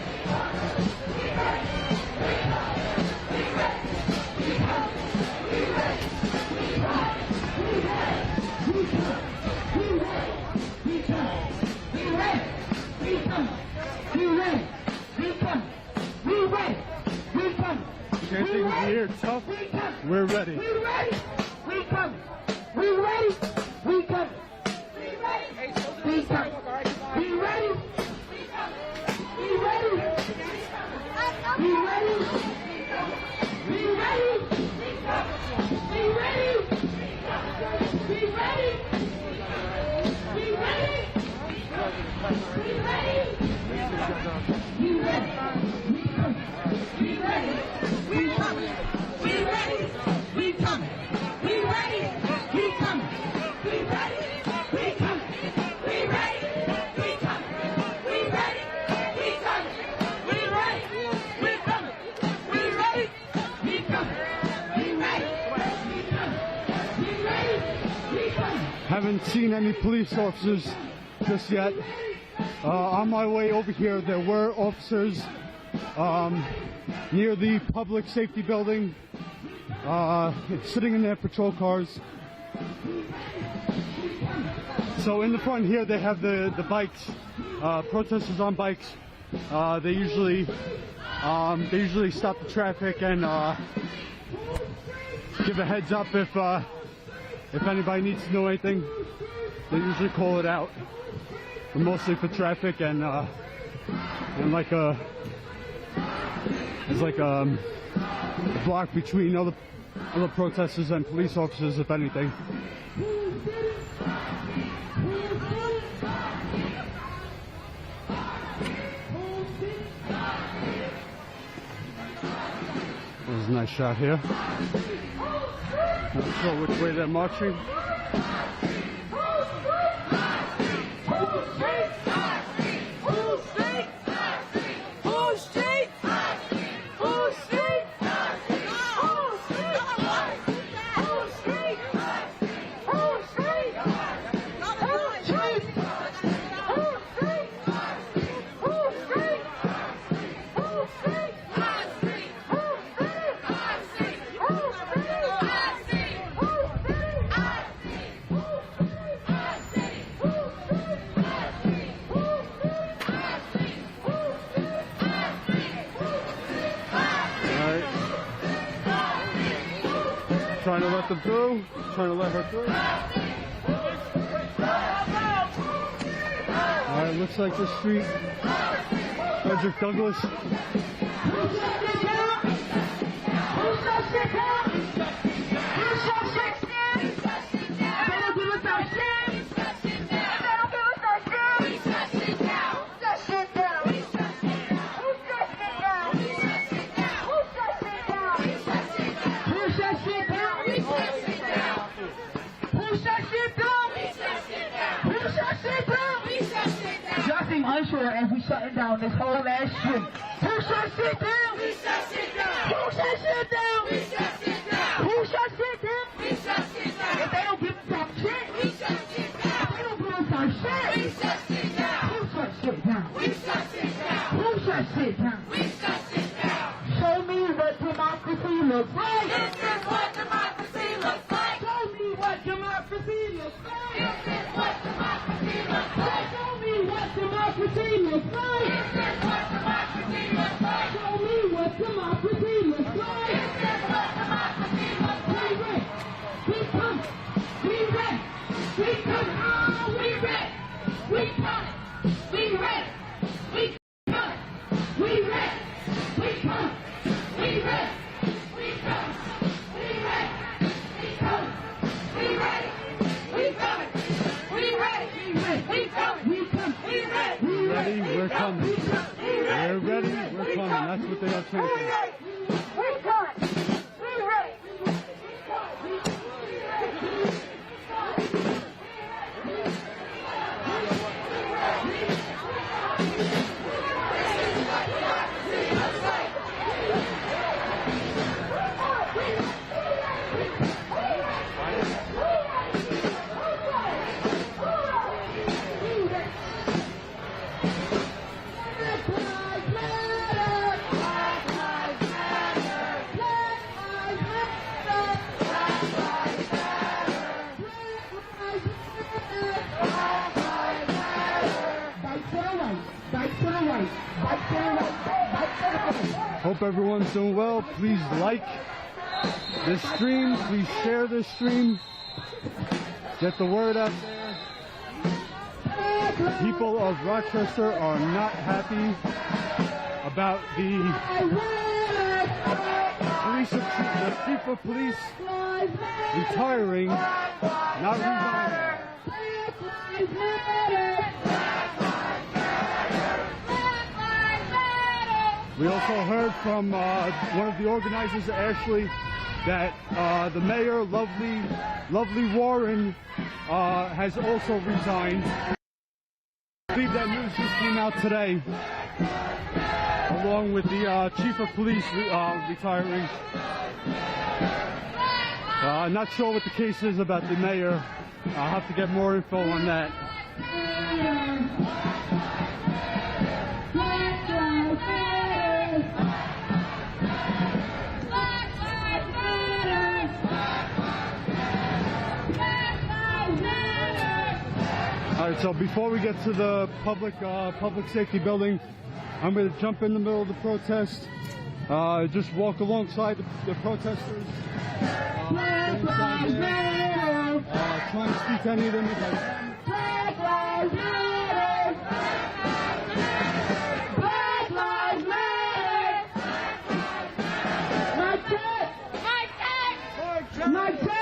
Chanting we're tough, we're ready. We ready. We coming. We ready. We coming. We ready. We coming. We ready. We ready. We ready. We ready. We ready. We ready. We ready. We ready. We ready. We ready. We coming. We ready. We coming. We ready. We coming. We ready. We coming. We ready. We coming. We ready. We coming. We ready. We coming. We ready. We coming. We ready. We coming. We ready. We coming. Haven't seen any police officers just yet. On my way over here, there were officers near the public safety building, sitting in their patrol cars. So in the front here, they have the bikes, protesters on bikes. They usually stop the traffic and give a heads up if anybody needs to know anything. They usually call it out, but mostly for traffic and like there's like a block between other protesters and police officers, if anything. There's a nice shot here. Not sure which way they're marching. to let them through. Trying to let her through. Alright, looks like this street. Frederick Douglass. Unsure as we shutting down this whole ass shit. Push that shit down. We shut shit down. Push that shit down. We shut shit down. Push that shit down. We shut shit down. If they don't give us some shit, we shut shit down. If they don't give us some shit, we shut shit down. Push that shit down. We shut shit down. Push that shit down. We shut shit down. Show me what democracy looks like. This is what democracy looks like. Show me what democracy looks like. This is what democracy looks like. Show me what democracy looks like. This is what democracy looks like. Show me what democracy looks like. This is what democracy looks like. We come. We ready. We come. We ready. We come. We ready. We come. We ready. We come. We ready. We come. We ready. We come. We ready. We coming. We ready. We come. We come. We ready. Ready, we're coming. We're ready, we're coming. That's what they are chanting. We're coming. We're ready. Hope everyone's doing well. Please like this stream. Please share this stream. Get the word out there. People of Rochester are not happy about the chief of police retiring, not resigning. We also heard from one of the organizers, Ashley, that the mayor, Lovely Warren, has also resigned. I believe that news just came out today, along with the chief of police retiring. Not sure what the case is about the mayor. I'll have to get more info on that. All right, so before we get to the public safety building, I'm going to jump in the middle of the protest, just walk alongside the protesters, trying to speak to any of them if I can. Black Lives Matter! Black Lives Matter! My check!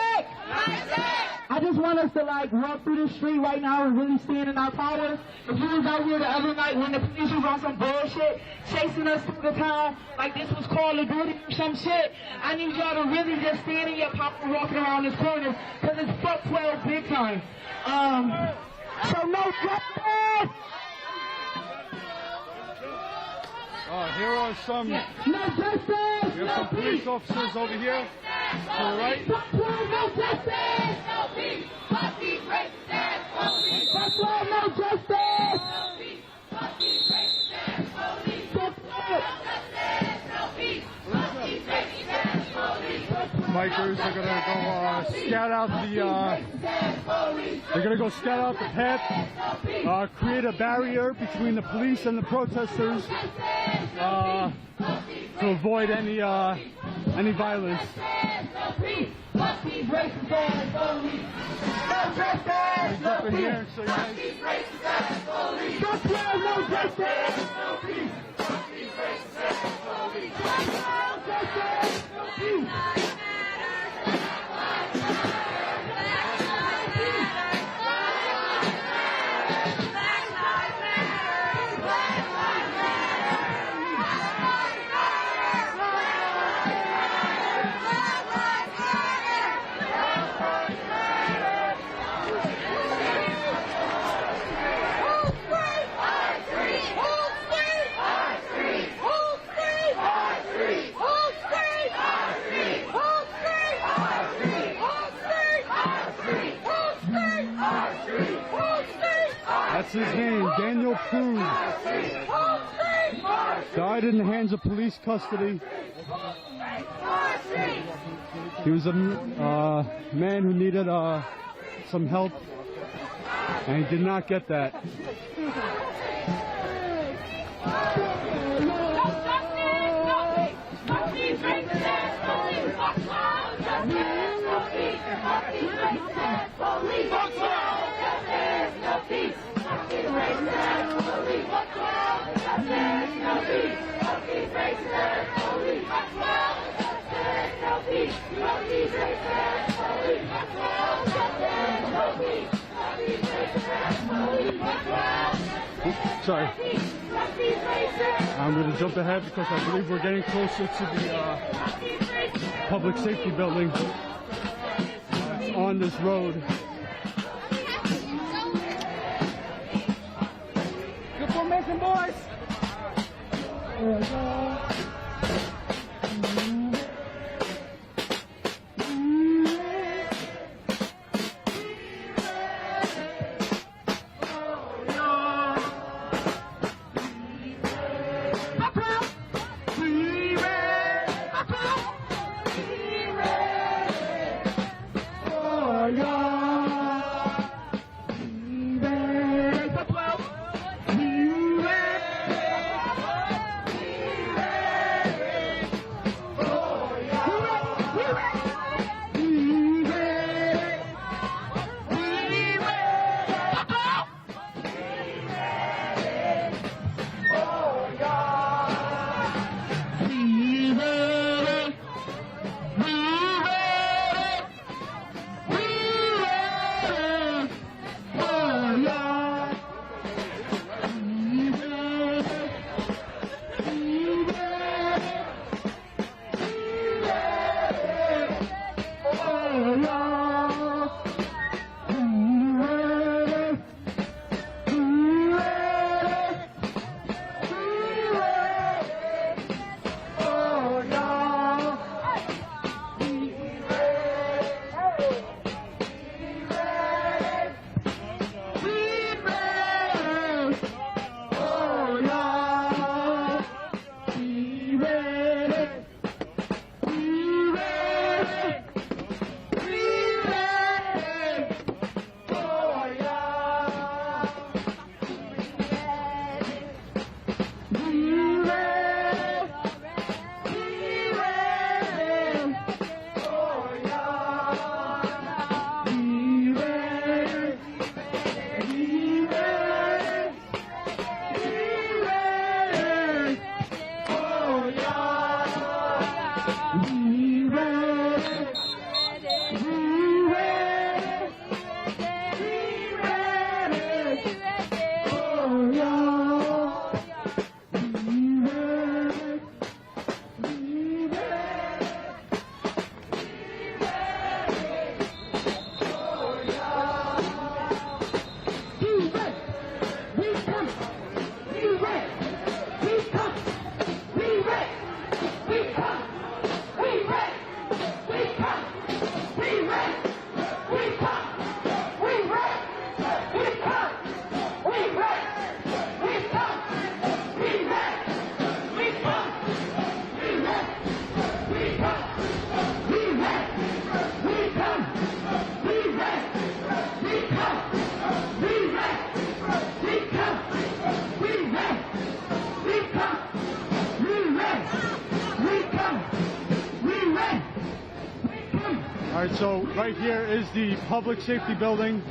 I just want us to walk through the street right now and really stand in our power. If you was out here the other night when the police was on some bullshit, chasing us through the town like this was Call of Duty or some shit, I need y'all to really just stand in your power walking around this corner, because it's fuck 12 big time. So no justice! Here are some, no justice! we have some police officers over here to the right. Fuck 12, no justice! No peace! Fuck these racist ass police! Fuck 12, no justice! No peace! Fuck these racist ass police! Fuck 12! No justice! No peace! Fuck these racist ass police! Bikers are gonna go scout out they're gonna go scout out the path, create a barrier between the police and the protesters to avoid any violence. racist ass police. No justice, no Up in here, peace. so you guys. These racist ass police. Fuck yeah, no justice, no peace. Fuck these racist ass police. No justice, no peace. That's his name, Daniel Prude. Died in the hands of police custody. He was a man who needed some help, and he did not get that. Sorry. I'm going to jump ahead because I believe we're getting closer to the public safety building on this road. Good formation, boys. We come! Alright, so right here is the public safety building,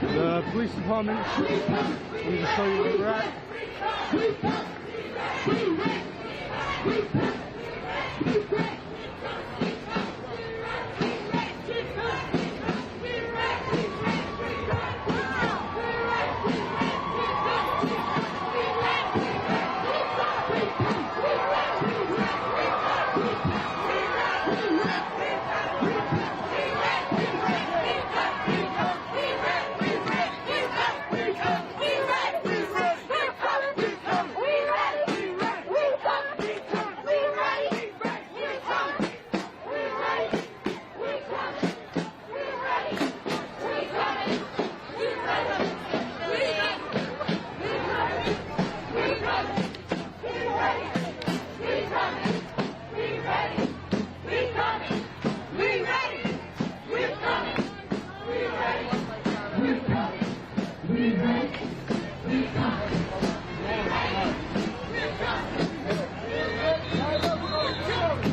the police department. Let me just show you where we're at.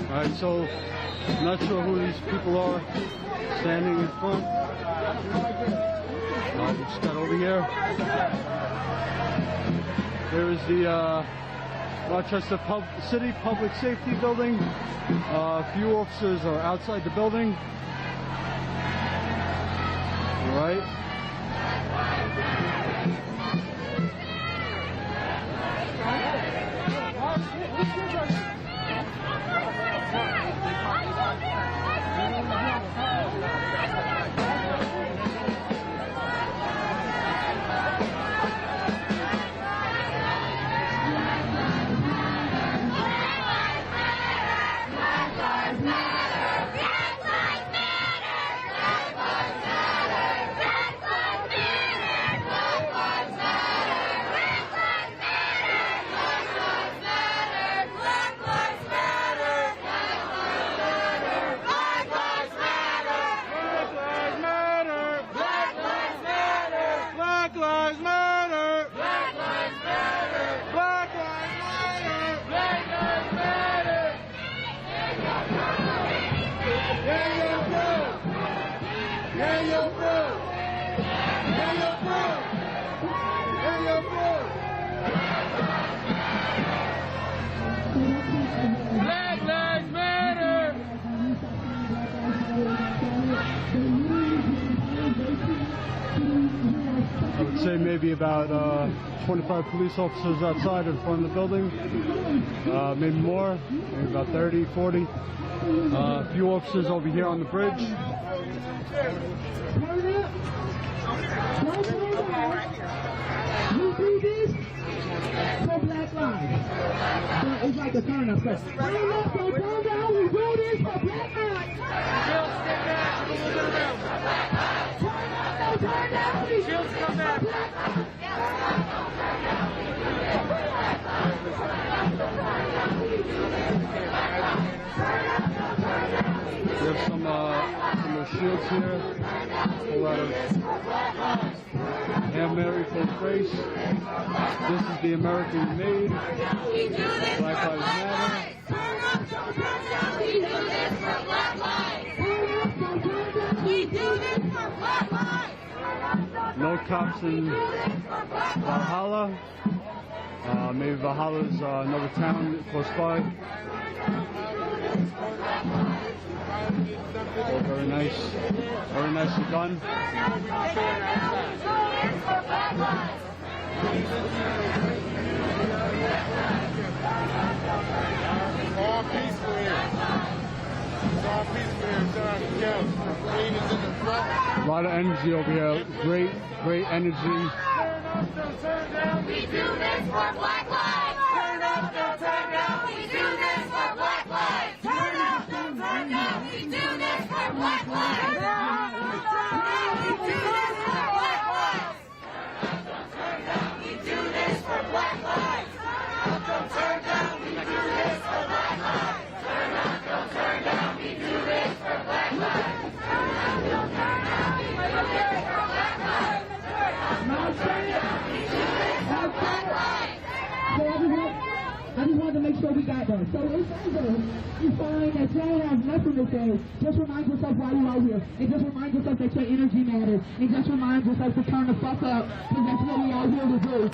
Alright, so I'm not sure who these people are standing in front. We just got over here. There is the Rochester City Public Safety Building. A few officers are outside the building. Alright. Black Lives Matter! I would say maybe about 25 police officers outside in front of the building, maybe more, maybe about 30, 40. A few officers over here on the bridge. You see this? For Black Lives. So it's like a turn up stuff. Turn up, so turn down, we do this for Black Lives. Turn up, so turn down, we do this for Black Lives. We have some shields here, a lot of Hail Mary full face. This is the American made. Black Lives Matter. We do this for Black Lives. We do this for Black Lives. No cops in Valhalla. Maybe Valhalla's another town close by. Oh, very nicely done. All peaceful here. It's all peaceful here. Sit on the couch. Queen is in the front. A lot of energy over here. Great energy. Turn up, don't turn down. We do this for Black Lives. Turn up, don't turn down. We do this for Black Lives. Turn up, don't turn down. We do this for Black Lives. Turn up, don't turn down. We do this for Black Lives. We do this for Black Lives. Turn up, don't turn down. We do this for Black Lives. Turn up, don't turn down. We do this for Black Lives. Turn up, don't turn down. We do this for Black Lives. Turn up, don't turn down. We do this for Black Lives. us. So if ever you find that y'all have nothing to say, just remind yourself why you're out here. And just remind yourself that your energy matters. And just remind yourself to turn the fuck up, because that's what we out here to do.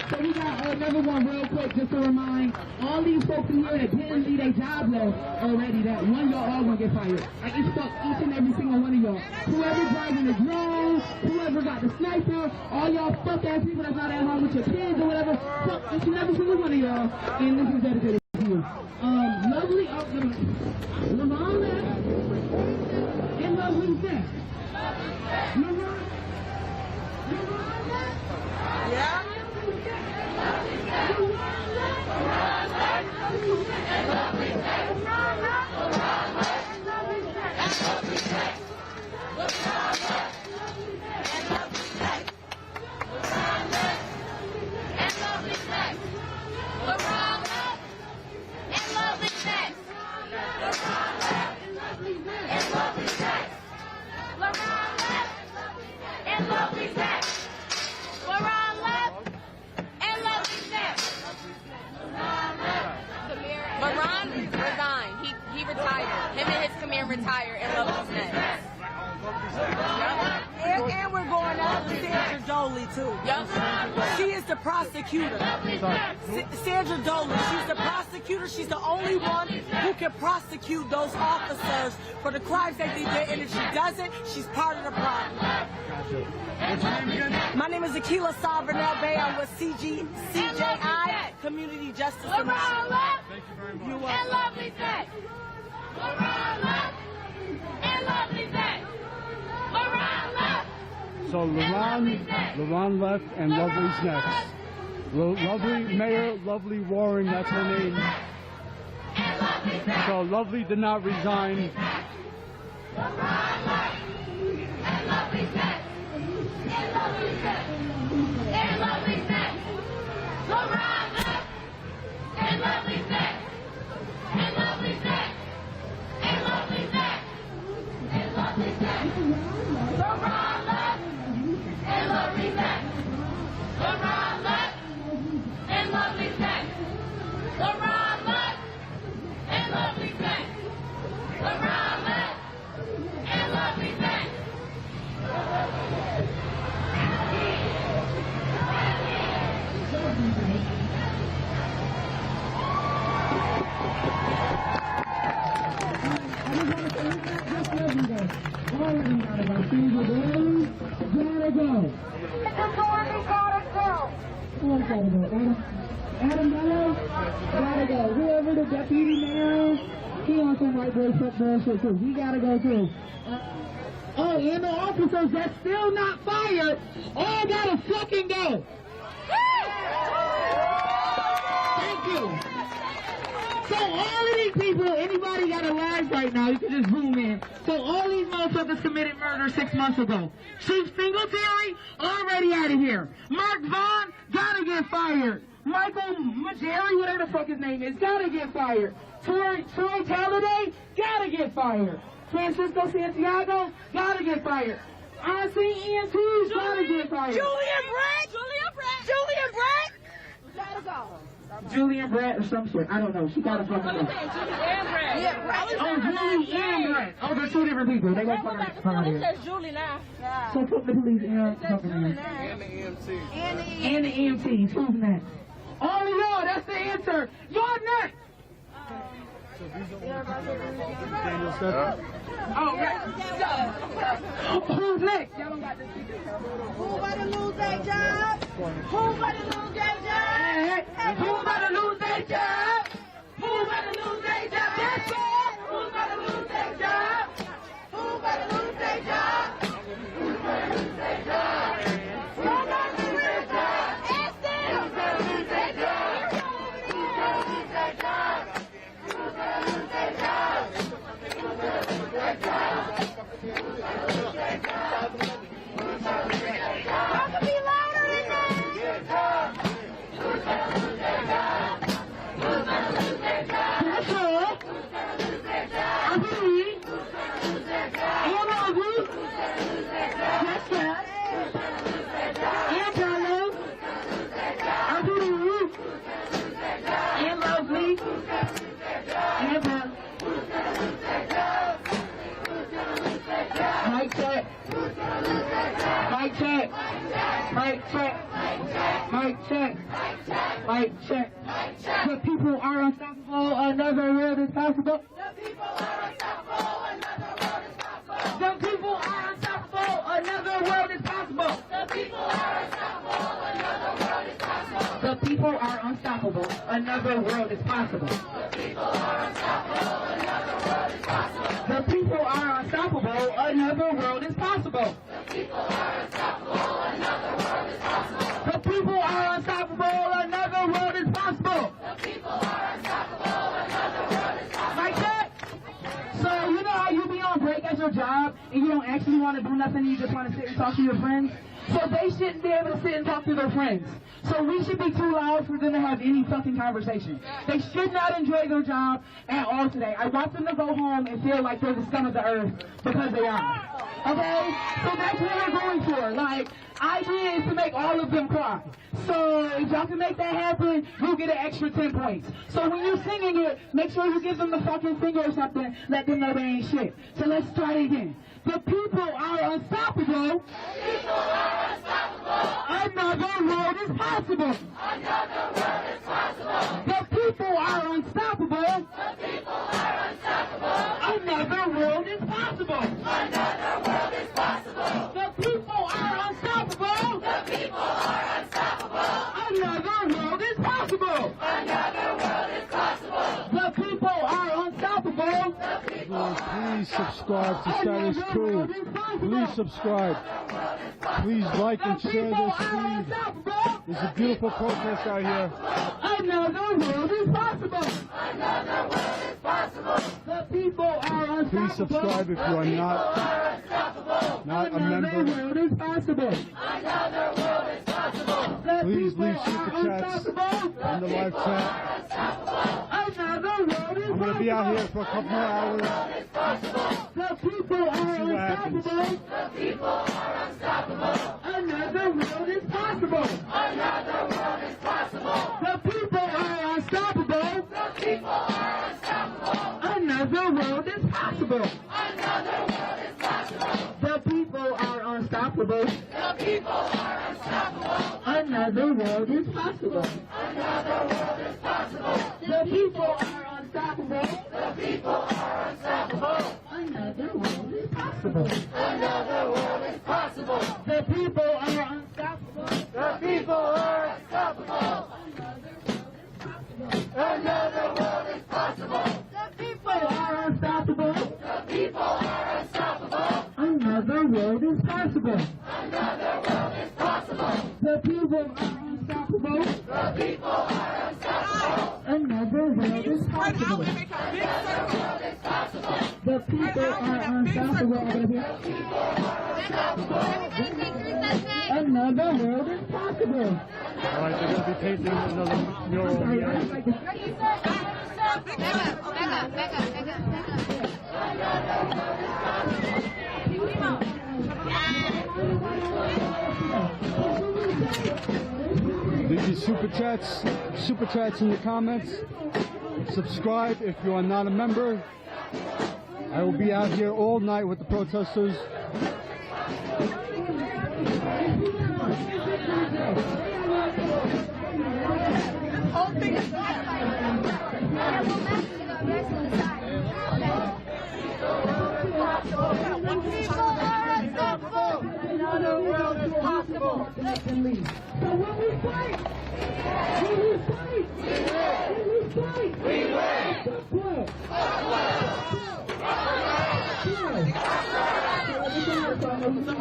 So we got another one real quick, just to remind all these folks in here that didn't leave their job left already, that one y'all all gonna get fired. Like it's fuck each and every single one of y'all. Whoever driving the drone, whoever got the sniper, all y'all fuck ass people that's not at home with your kids or whatever, fuck each and every single one of y'all. And this is dedicated to you. Lovely, Lavon and lovely Zach. Yeah. Retire and love next. And we're going after Sandra Doley too. Yep. She is the prosecutor. Sandra Doley, she's the prosecutor. She's the only one who can prosecute those officers for the crimes that they did. And if she doesn't, she's part of the problem. What's your name again? My name is Akila Sabernel Bay. I'm with CJI, Community Justice Commission. Thank you very much. And lovely sex. And lovely sex. So LaRon left and Lovely's next. Lovely Mayor, Lovely Warren, that's her name. So Lovely did not resign. Adam Mello, gotta go. Whoever the deputy mayor, he on some white boy football shit too. He gotta go too. Oh, and the officers that's still not fired, all gotta fucking go. Thank you. So all of these people, anybody got a live right now, you can just zoom in. So all these motherfuckers committed murder 6 months ago. Chief Singletary, already out of here. Mark Vaughn, gotta get fired. Michael Majeri, whatever the fuck his name is, gotta get fired. Troy Talladay, gotta get fired. Francisco Santiago, gotta get fired. RC EMTs, gotta get fired. Julian Brett, gotta go. Julian Brett or some shit. I don't know. She gotta fucking go. Julie Brett. Oh, they're two different people. They won't fucking come here. There's Julie now. Yeah. So fuck the police and fucking And the EMTs. Who's next? All of y'all, that's the answer. Y'all next. Daniel Stephen. Oh, right. Who's next? Who about to lose their job? Who about to lose their job? Who about to lose their job? Who about to lose their job? That's it. Who about to lose their job? Who about to lose their job? Who about to lose their job? Who about to lose their job? Who's gonna lose their job? Who's gonna lose their job? Who's gonna lose their job? Who's gonna lose their job? Who's gonna lose their job? Who's gonna lose their job? Y'all can be louder in there. check. Mic check. The people are unstoppable. Another world is possible. The people are unstoppable. Another world is possible. The people are unstoppable. Another world is possible. The people are unstoppable. Another world is possible. The people are unstoppable. Another world is possible. The people are unstoppable. Another world is possible. The people are unstoppable. Another world is possible. The people are unstoppable. Another world is possible. The people are unstoppable. Another world is possible. The people are unstoppable. Another world is possible. Like that. So you know how you be on break at your job and you don't actually want to do nothing, you just want to sit and talk to your friends? So they shouldn't be able to sit and talk to their friends. So we should be too loud for them to have any fucking conversation. They should not enjoy their job at all today. I want them to go home and feel like they're the scum of the earth because they are. Okay? So that's what we're going for. Like, idea is to make all of them cry. So if y'all can make that happen, you'll get an extra 10 points. So when you're singing it, make sure you give them the fucking finger or something. Let them know they ain't shit. So let's try it again. The people are unstoppable. The people are unstoppable. Another world is possible. Another world is possible. The people are unstoppable. The people are unstoppable. Another world is possible. Another world is possible. The people are unstoppable. The people are unstoppable. Another world is possible. Another world is possible. The people are unstoppable. Please subscribe to Status Crew. Please subscribe. Please like and share this, please. There's a beautiful protest out here. Another world is possible. Another world is possible. The people are unstoppable. Please subscribe if you are not a member. Another world is possible. Another world is possible. Please leave super chats in the live chat. Another world is I'm going to be out here for a couple more hours. The people are unstoppable. The people are unstoppable. Another world is possible. Another world is possible. The people are unstoppable. The people are unstoppable. Another world is possible. Another world is possible. The people are unstoppable. The people are unstoppable. Another world is possible. Another world is possible. The people are unstoppable. The people are unstoppable. Another world is possible. Another world is possible. The people are unstoppable. The people are unstoppable. Another world is possible. The people are unstoppable. The people are unstoppable. Another world is possible. Another world is possible. The people are unstoppable. The people are unstoppable. Another world is possible. Another world is possible. The people are unstoppable. Another world is possible. Alright, they're going to be painting another mural here. Leave your super chats in the comments. Subscribe if you are not a member. I will be out here all night with the protesters. Another world is possible. So when we fight, We win.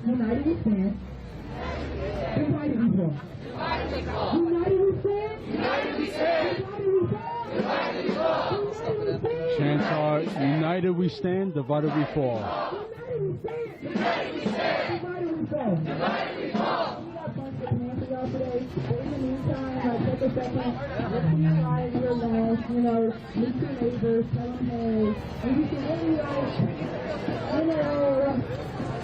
United we stand. Divided we fall. United we stand. United we stand. Divided we fall. Chants are united we stand, divided we fall. United we stand. Divided we fall. Divided we fall. We got a bunch of plans for y'all today. But in the meantime, take a second. Let's be quiet, real loud. know, meet your neighbors, tell them hey, and you can really,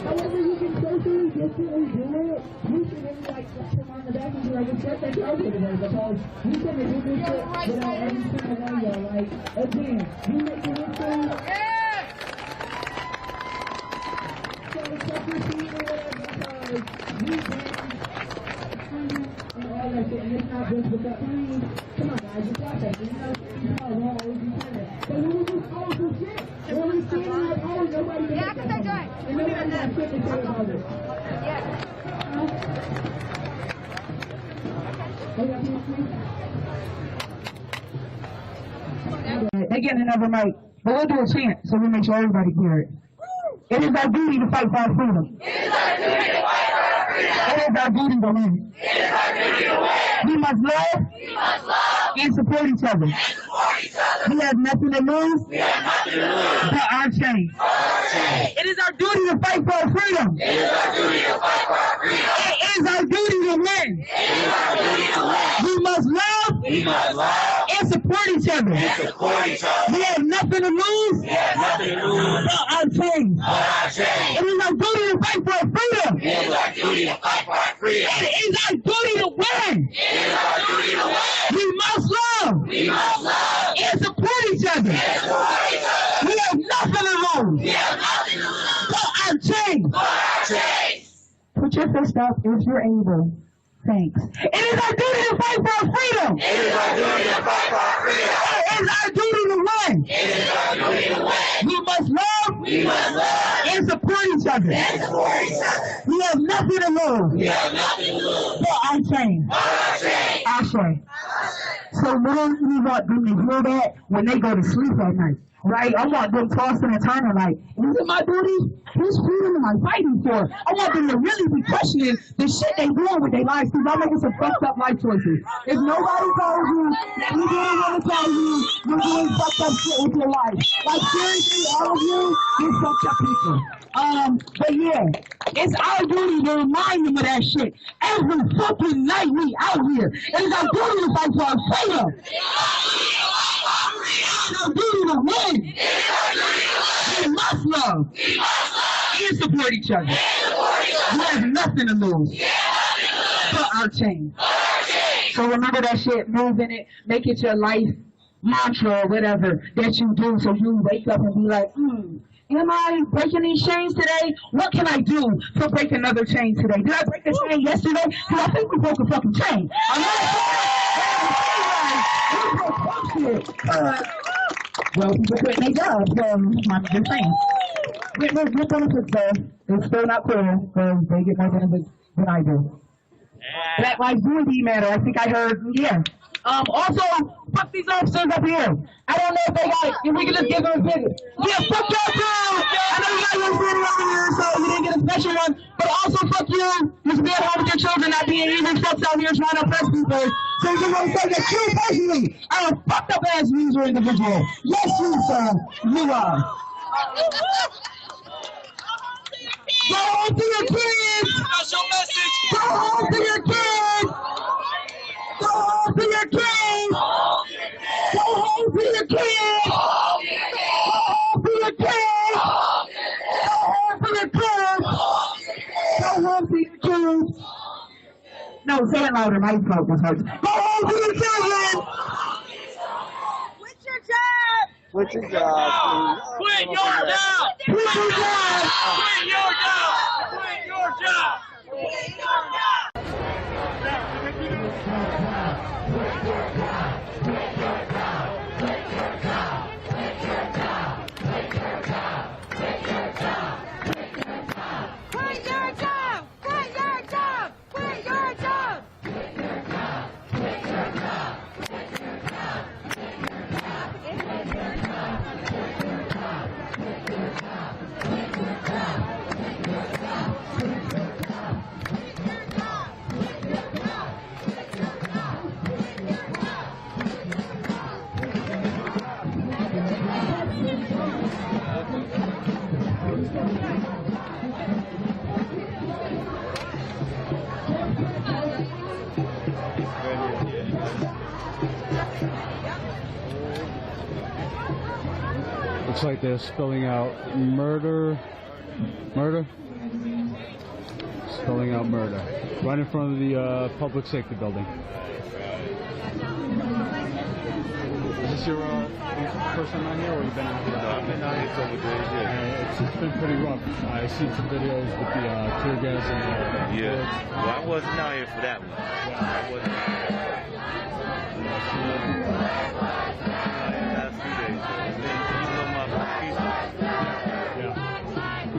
however you can socially distantly do it, you should really like put them on the back and be like, it's just that you're over today, because you couldn't do this shit without every single one of y'all. Like, again, you make your history. So check your feet or whatever, because you and all that shit, and it's not just with that please. Come on, guys, just watch that. You know, we'll always be saying that. But when we just all some shit, when we see like, oh, nobody can Yeah, because they're doing. and nobody got shit to say about it. Yeah. They get another mic, but we'll do a chant so we make sure everybody hear it. It is our duty to fight for our freedom. It is our duty to fight for our freedom. It is our duty to win. It is our duty to win. We must love. We must love. And support each other. And support each other. We have nothing to lose. We have nothing to lose. But our change. It is our duty to fight for our freedom. It is our duty to fight for our freedom. It is our duty to win. It is our duty to win. We must love. We must love. And support each other. And support each other. We have nothing to lose. We have nothing to lose. But our change. It is our duty to fight for our freedom. It is our duty to fight for our freedom. It is our duty to win. It is our duty to win. We must love. We must love. And support each other. And support each other. We have nothing to lose. We have nothing to lose. But our change. For our change. Put your fist up if you're able. Thanks. It is our duty to fight for our freedom. It is our duty to fight for our freedom. It is our duty to win. It is our duty to win. We must love. We must love. And support each other. And support each other. We have nothing to lose. We have nothing to lose. But our change. For our change. Our change. So when we want them to hear that when they go to sleep at night. Right? I want them tossing and turning like, is it my duty? Whose freedom am I fighting for? I want them to really be questioning the shit they doing with their lives because I'm making some fucked up life choices. If nobody tells you, we didn't want to tell you, you're doing fucked up shit with your life. Like seriously, all of you, you're fucked up people. But yeah, it's our duty to remind them of that shit. Every fucking night we out here. It is our duty to fight for our freedom. It is our duty to win. We must love. And support each other. We have nothing to lose. But our change. So remember that shit, move in it, make it your life mantra or whatever that you do so you wake up and be like, am I breaking these chains today? What can I do to break another chain today? Did I break a chain yesterday? Because I think we broke a fucking chain. Well, people quit their jobs, so I'm just saying. With benefits though, it's still not cool because they get more benefits than I do. Black lives do indeed matter. I think I heard, yeah. Also, fuck these officers up here. I don't know if they got, if we can just give them a visit. Yeah, fuck y'all too! I know you guys were sitting over here, so you didn't get a special one. But also, fuck you. You should be at home with your children, not being evil fucks out here trying to oppress people. So you want to say that you personally are a fucked up ass user individual. Yes, you, sir. You are. Go home to your kids! That's your message! Go home to your kids! Go home to your kids! Go home to your kids! Go home to your kids! Go home to your kids! Go home to your kids! No, say it louder, my throat was hurt. Go home to your children! Quit your job! Quit your job, please. Quit your job! Quit your job! Quit your job! Quit your job! Quit your job! Quit your job! Quit your job! Quit your job! Looks like they're spelling out murder. Spelling out murder. Right in front of the public safety building. Is this your first time out here, or you've been out here? No, I've been out here a couple of days, yeah. It's been pretty rough. I've seen some videos with the tear gas and yeah. Well, I wasn't out here for that one. I wasn't out here.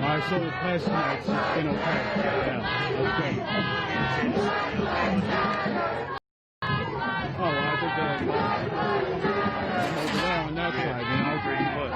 Alright, so the past nights, it's been okay. Yeah, that's great. Oh, well, I think that over there on that side, you know, pretty much.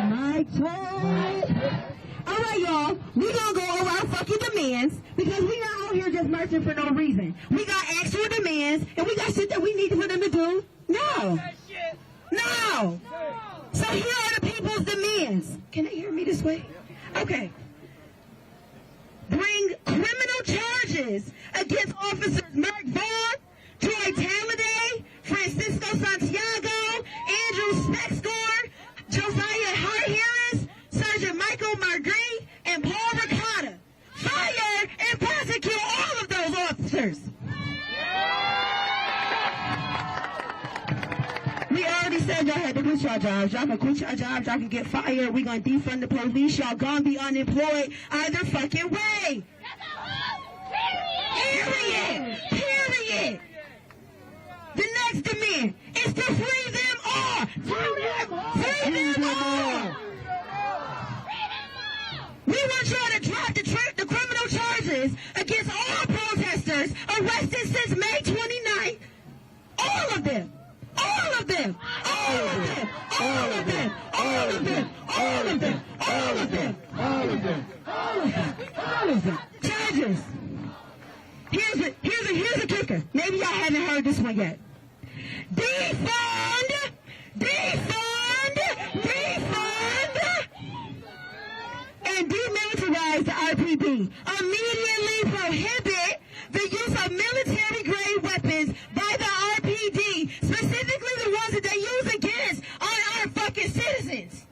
My turn. All right, y'all. We gonna go over our fucking demands because we not out here just marching for no reason. We got actual demands and we got shit that we need for them to do. No. No. So here are the people's demands. Can they hear me this way? Okay. Bring criminal charges against officers Mark Vaughn, Troy Talladay, Francisco Santiago, Andrew Speckscore, Josiah Hart Harris, Sergeant Michael Margree, and Paul Ricotta. Fire and prosecute all of those officers. We already said y'all had to quit y'all jobs. Y'all can quit y'all jobs. Y'all can get fired. We gonna defund the police. Y'all gonna be unemployed either fucking way. Period. Period. The next demand is to free them all. Free them all. We want y'all to drop the criminal charges against all protesters arrested since May 29th. All of them. All of them. All of them. All of them. All of them. All of them. All of them. All of them. All of them. All of them. Charges. Here's a kicker. Maybe y'all haven't heard this one yet. Defund. Defund. Defund. And demilitarize the RPD. Immediately prohibit the use of military-grade weapons by the RPD, specifically the ones that they use against our fucking citizens.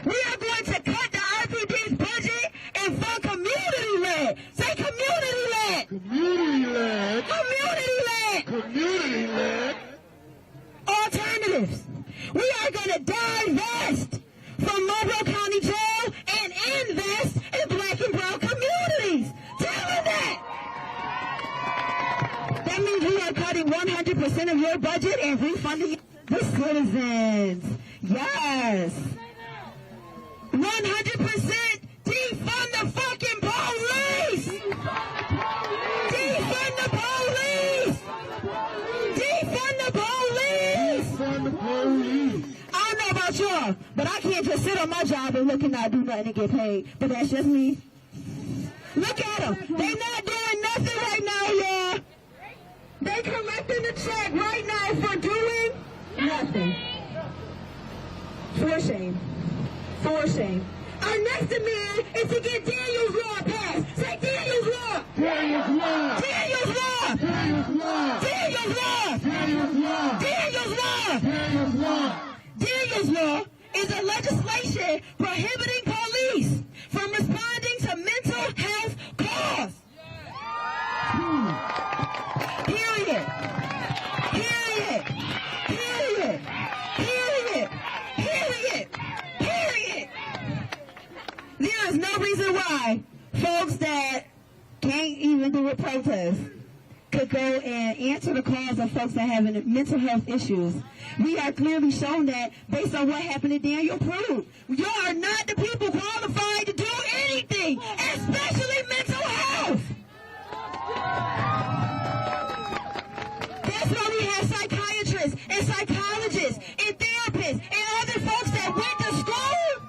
We are going to cut the RPD's budget and fund community-led. Say community-led. Community-led. Community-led. Community-led. Alternatives. We are going to divest from Mobile County Jail and invest in black and brown communities. Tell them that. That means we are cutting 100% of your budget and refunding the citizens. Yes. 100% defund the fucking police. Defund the police. Defund the police. Defund the police. I don't know about y'all, but I can't just sit on my job and look and not do nothing and get paid. But that's just me. Look at them. They not doing nothing right now, y'all. They collecting the check right now for doing nothing. For shame. For shame. Our next demand is to get Daniel's Law passed. Say Daniel's Law. Daniel's Law. Daniel's Law. Daniel's Law. Daniel's Law. Daniel's Law. Daniel's Law. Daniel's Law. Daniel's Law is a legislation prohibiting police from responding to mental health calls. Period. Period. Period. Period. Period. Period. There is no reason why folks that can't even do a protest could go and answer the calls of folks that have mental health issues. We are clearly shown that based on what happened to Daniel Prude. You are not the people qualified to do anything, especially mental health. That's why we have psychiatrists and psychologists and therapists and other folks that went to school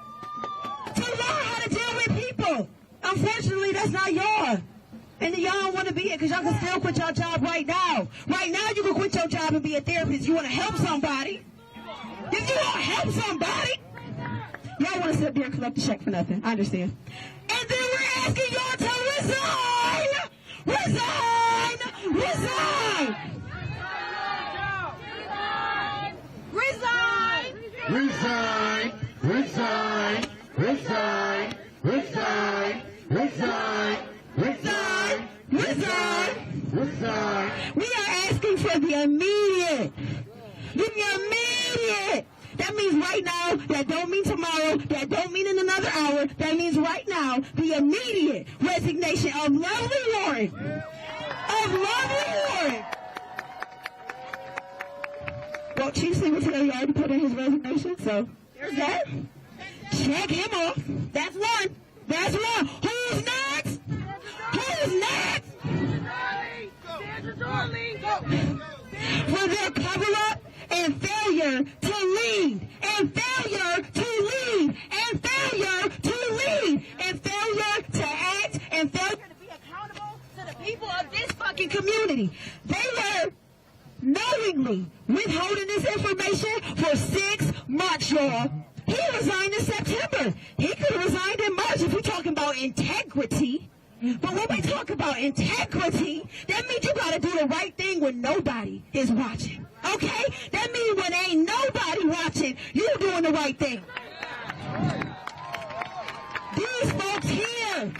to learn how to deal with people. Unfortunately, that's not y'all. And y'all don't want to be it because y'all can still quit your job right now. Right now, you can quit your job and be a therapist. You want to help somebody. If you want to help somebody, y'all want to sit up there and collect a check for nothing. I understand. And then we're asking y'all to resign. Resign. Resign. Resign. Resign. Resign. Resign. Resign. Resign. Resign. Resign. Resign. We are asking for the immediate. The immediate. That means right now. That don't mean tomorrow. That don't mean in another hour. That means right now. The immediate resignation of Lovely Warren. Of Lovely Warren. Well, Chief Secretary already put in his resignation, so there's that. Check him off. That's one. That's one. Who's next? Who's next? For their cover-up failure to lead, and failure to lead, and failure to lead, and failure to act, and failure to be accountable to the people of this fucking community. They were knowingly withholding this information for 6 months, y'all. He resigned in September. He could have resigned in March if we're talking about integrity. But when we talk about integrity, that means you gotta do the right thing when nobody is watching. Okay? That means when ain't nobody watching, you doing the right thing. These folks here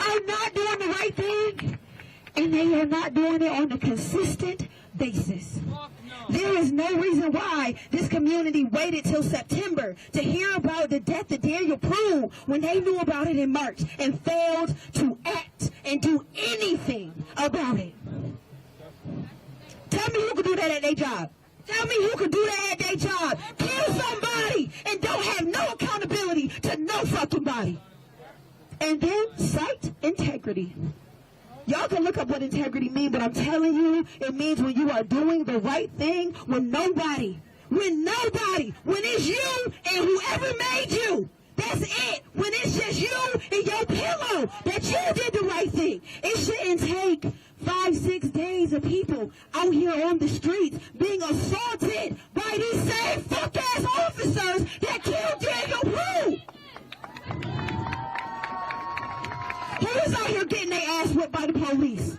are not doing the right thing, and they are not doing it on a consistent basis. There is no reason why this community waited till September to hear about the death of Daniel Prue when they knew about it in March and failed to act and do anything about it. Tell me who could do that at their job. Tell me who could do that at their job. Kill somebody and don't have no accountability to no fucking body. And then cite integrity. Y'all can look up what integrity means, but I'm telling you, it means when you are doing the right thing when nobody, when it's you and whoever made you. That's it. When it's just you and your pillow that you did the right thing. It shouldn't take 5-6 days of people out here on the streets being assaulted by these same fuck-ass officers that killed Daniel Prue. Who is out here getting their ass whipped by the police?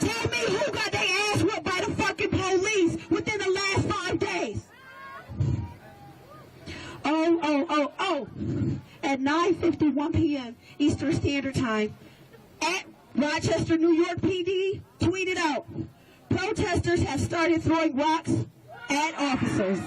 Tell me who got their ass whipped by the fucking police within the last 5 days? Oh. At 9:51 p.m. Eastern Standard Time, at Rochester, New York PD, tweeted out, protesters have started throwing rocks at officers.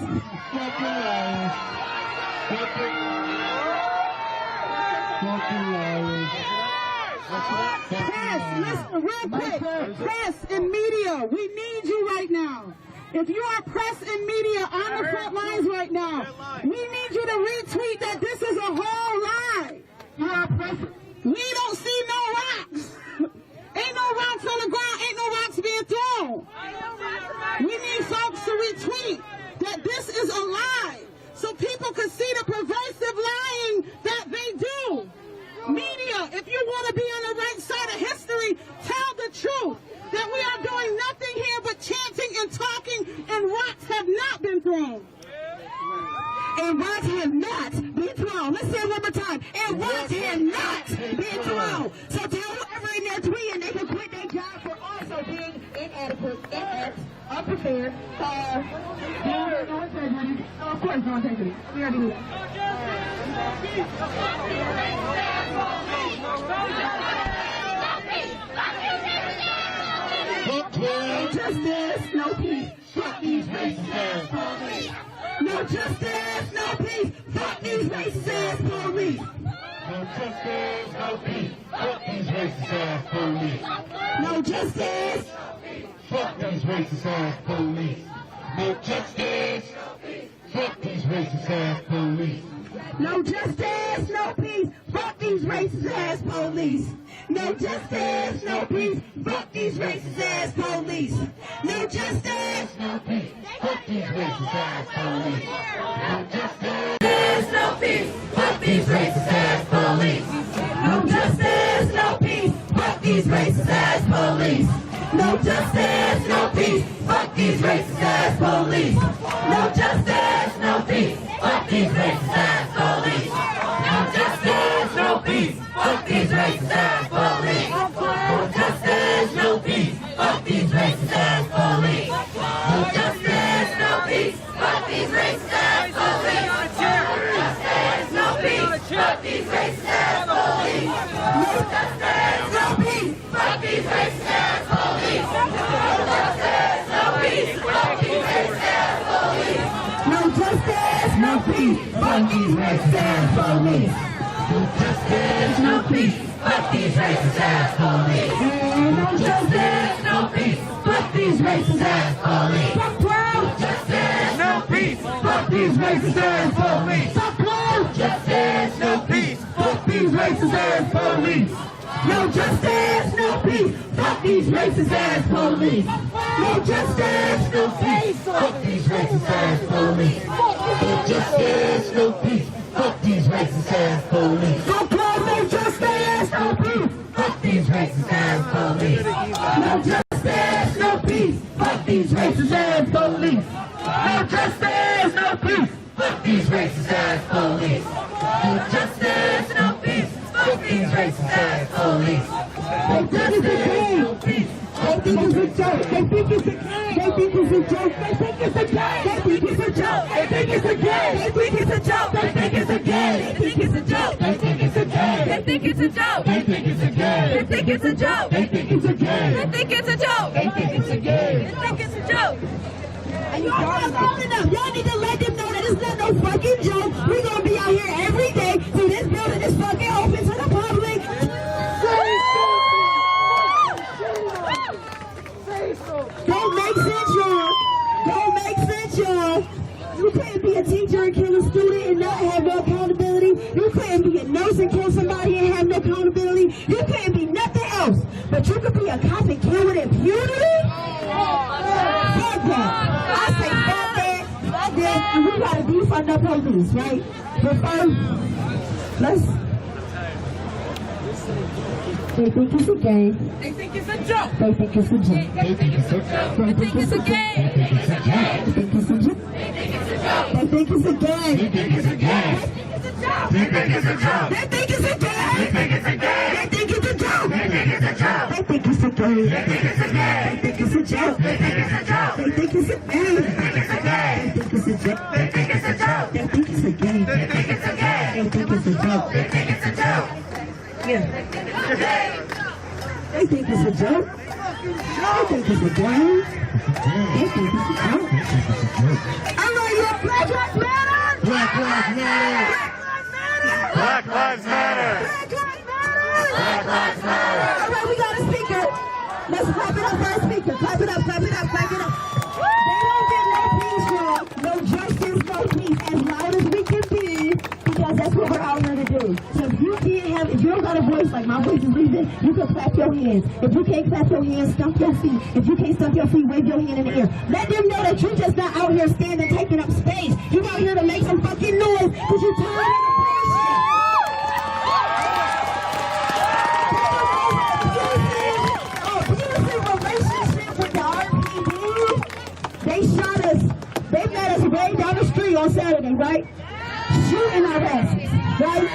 Press, listen real quick. Press and media, we need you right now. If you are press and media on the front lines right now, we need you to retweet that this is a whole lie. You are press. We don't see no rocks. Ain't no rocks on the ground. Ain't no rocks being thrown. We need folks to retweet that this is a lie so people can see the pervasive lying that they do. Media, if you want to be on the right side of history, tell the truth that we are doing nothing here but chanting and talking, and rocks have not been thrown. And rocks have not been thrown. Let's say it one more time. And rocks have not been thrown. So tell whoever in there tweeting they can quit their job for also being inadequate, inept, unprepared, no integrity. Of course, no integrity. We already knew that. No justice, no peace. Fuck these racist ass police. No justice, no peace. Fuck these racist ass police. No justice, no peace. Fuck these racist ass police. No justice. Fuck these racist ass police. No justice. Fuck these racist ass police. No justice, no peace. Fuck these racist ass police. No justice, no peace. Fuck these racist ass police. No justice, No peace. Fuck these racist ass police. No justice. no peace. Fuck these racist ass police. No justice, no peace. Fuck these racist ass police. No justice, no peace. Fuck these racist ass police. No justice, no peace. Fuck these racist ass police. No justice, no peace. Fuck these racist ass police. No justice, no peace. Fuck these racist ass police. No justice, no peace. Fuck these racist ass police. No justice, no peace. Fuck these racist ass police. No justice, no peace. Fuck these racist ass police. No justice, no peace. Fuck these racist ass police. No justice, no peace. Fuck these racist ass police. No justice, no peace. Fuck these racist ass police. No justice, no peace. Fuck these racist ass police. No justice, no peace. Fuck these racist ass police. No justice, no peace. peace. Fuck these racist ass police. No justice, no peace. Fuck these racist ass police. No justice, no peace. Fuck these racist ass police. No crime, no justice, no peace. Fuck these racist ass police. No justice, no peace. Fuck these racist ass police. No justice, no peace. Fuck these racist ass police. No justice, no peace. Fuck these racist ass police. No justice, no peace. They think it's a joke. They think it's a game. They think it's a joke. They think it's a game. They think it's a joke. They think it's a game. They think it's a joke. They think it's a game. They think it's a joke. They think it's a game. They think it's a joke. They think it's a game. They think it's a joke. They think it's a game. They think it's a joke. They think it's a game. They think it's a joke. And y'all not loud enough. Y'all need to let them know that it's not no fucking joke. We're gonna be out here every day till this building is fucking open to the public. Don't make sense, y'all. Don't make sense, y'all. You can't be a teacher and kill a student and not have no accountability. You can't be a nurse and kill somebody and have no accountability. You can't be nothing else. But you could be a cop and kill with impunity? Fuck that. I say fuck that. Fuck that. And we gotta defund the police, right? But first, let's... They think it's a game. They think it's a joke. They think it's a joke. They think it's a joke. They think it's a game. They think it's a game. They think it's a joke. They think it's a game. They think it's a game. They think it's a joke. They think it's a joke. They think it's a game. They think it's a game. They think it's a joke. They think it's a joke. They think it's a game. They think it's a joke. They think it's a joke. They think it's a game. They think it's a game. They think it's a joke. They think it's a joke. They think it's a game. They think it's a game. They think it's a joke. They think it's a joke. Yeah. They think it's a joke. They think it's a game. They think it's a joke. All right, y'all. Black Lives Matter. Black Lives Matter. Black Lives Matter. Black Lives Matter. Black Lives Matter. Black Lives Matter. All right, we got a speaker. Let's clap it up for our speaker. Clap it up, clap it up, clap it up. They don't get no peace, y'all. No justice, no peace. As loud as we can be, because that's what we're out here to do. So if you can't have, if you don't got a voice like my voice is leaving, you can clap your hands. If you can't clap your hands, stomp your feet. If you can't stomp your feet, wave your hand in the air. Let them know that you're just not out here standing, taking up space. You're out here to make some fucking noise because you're tired of the bullshit. Relationship with the RPD. They shot us. They met us way down the street on Saturday, right? Shooting our asses, right?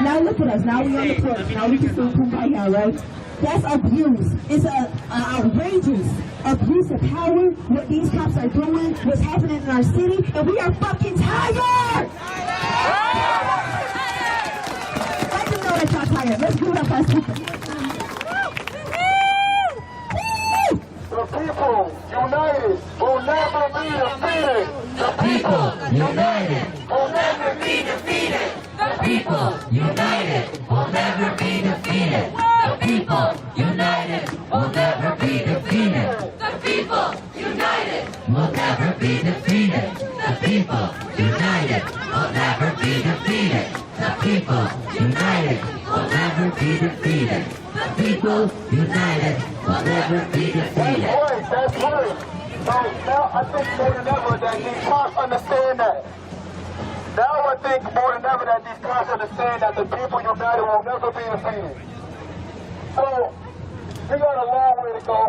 Now look at us. Now we on the porch. Now we can see Kumbaya, right? That's abuse. It's a outrageous abuse of power. What these cops are doing, what's happening in our city, and we are fucking tired. Let them know that y'all tired. Let's do it up our speaker. The people united will never be defeated. The people united will never be defeated. The people united will never be defeated. The people united will never be defeated. The people united will never be defeated. The people united will never be defeated. The people united will never be defeated. The people united will never be defeated. That's right. So now I think more than ever that these cops understand that. Now I think more than ever that these cops understand that the people united will never be defeated. So we got a long way to go.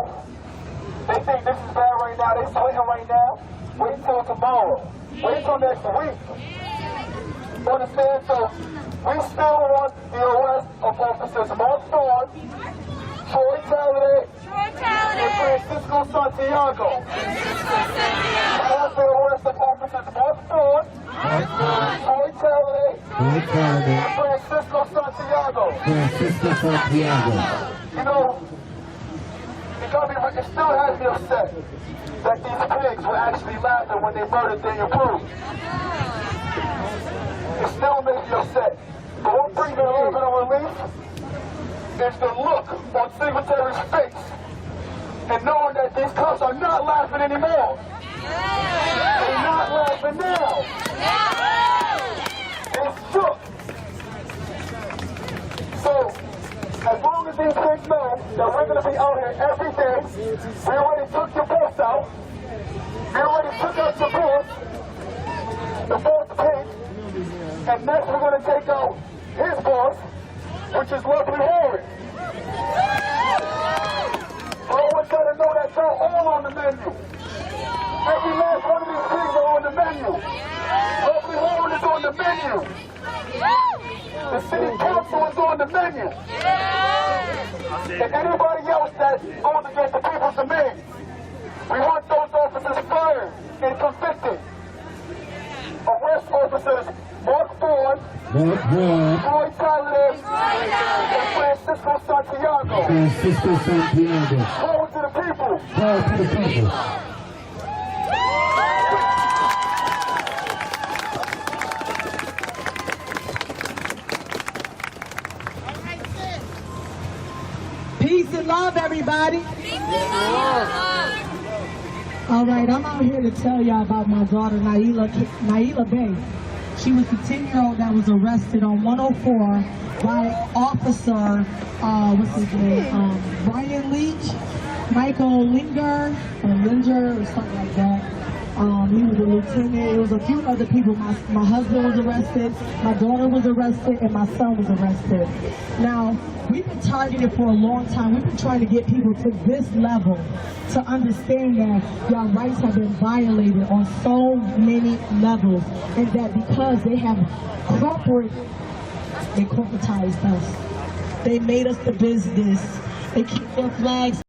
They think this is bad right now. They're sweating right now. Wait till tomorrow. Wait till next week. Understand? So we still want the arrest of officers Mark Floyd, Troy Talladay, and Francisco Santiago. I want the arrest of officers Mark Floyd, Troy Talladay, and Francisco Santiago. You know, it still has me upset that these pigs were actually laughing when they murdered Daniel Cruz. It still makes me upset. But what brings me a little bit of relief is the look on Secretary's face and knowing that these cops are not laughing anymore. They're not laughing now. They're shook. So, as long as of these big men that we're going to be out here every day. We already took your boss out. We already took out your boss, the boss pig. And next we're going to take out his boss, which is Lovely Harris. I always got to know that y'all all on the menu. Every last one of these things are on the menu. Lovely Harris is on the menu. The city council is on the menu. And anybody else that goes against the people's demands, we want those officers fired and convicted. Arrest officers Mark Floyd, Floyd Tyler, and Francisco Santiago. Call to the people. Call to the people. Peace and love, everybody. All right, I'm out here to tell y'all about my daughter, Naila Bay. She was the 10-year-old that was arrested on 104 by officer, what's his name, Brian Leach, Michael Linger, or something like that. He was a lieutenant. It was a few other people. My husband was arrested, my daughter was arrested, and my son was arrested. Now, we've been targeted for a long time. We've been trying to get people to this level to understand that your rights have been violated on so many levels, and that because they have corporatized us. They made us the business. They keep their flags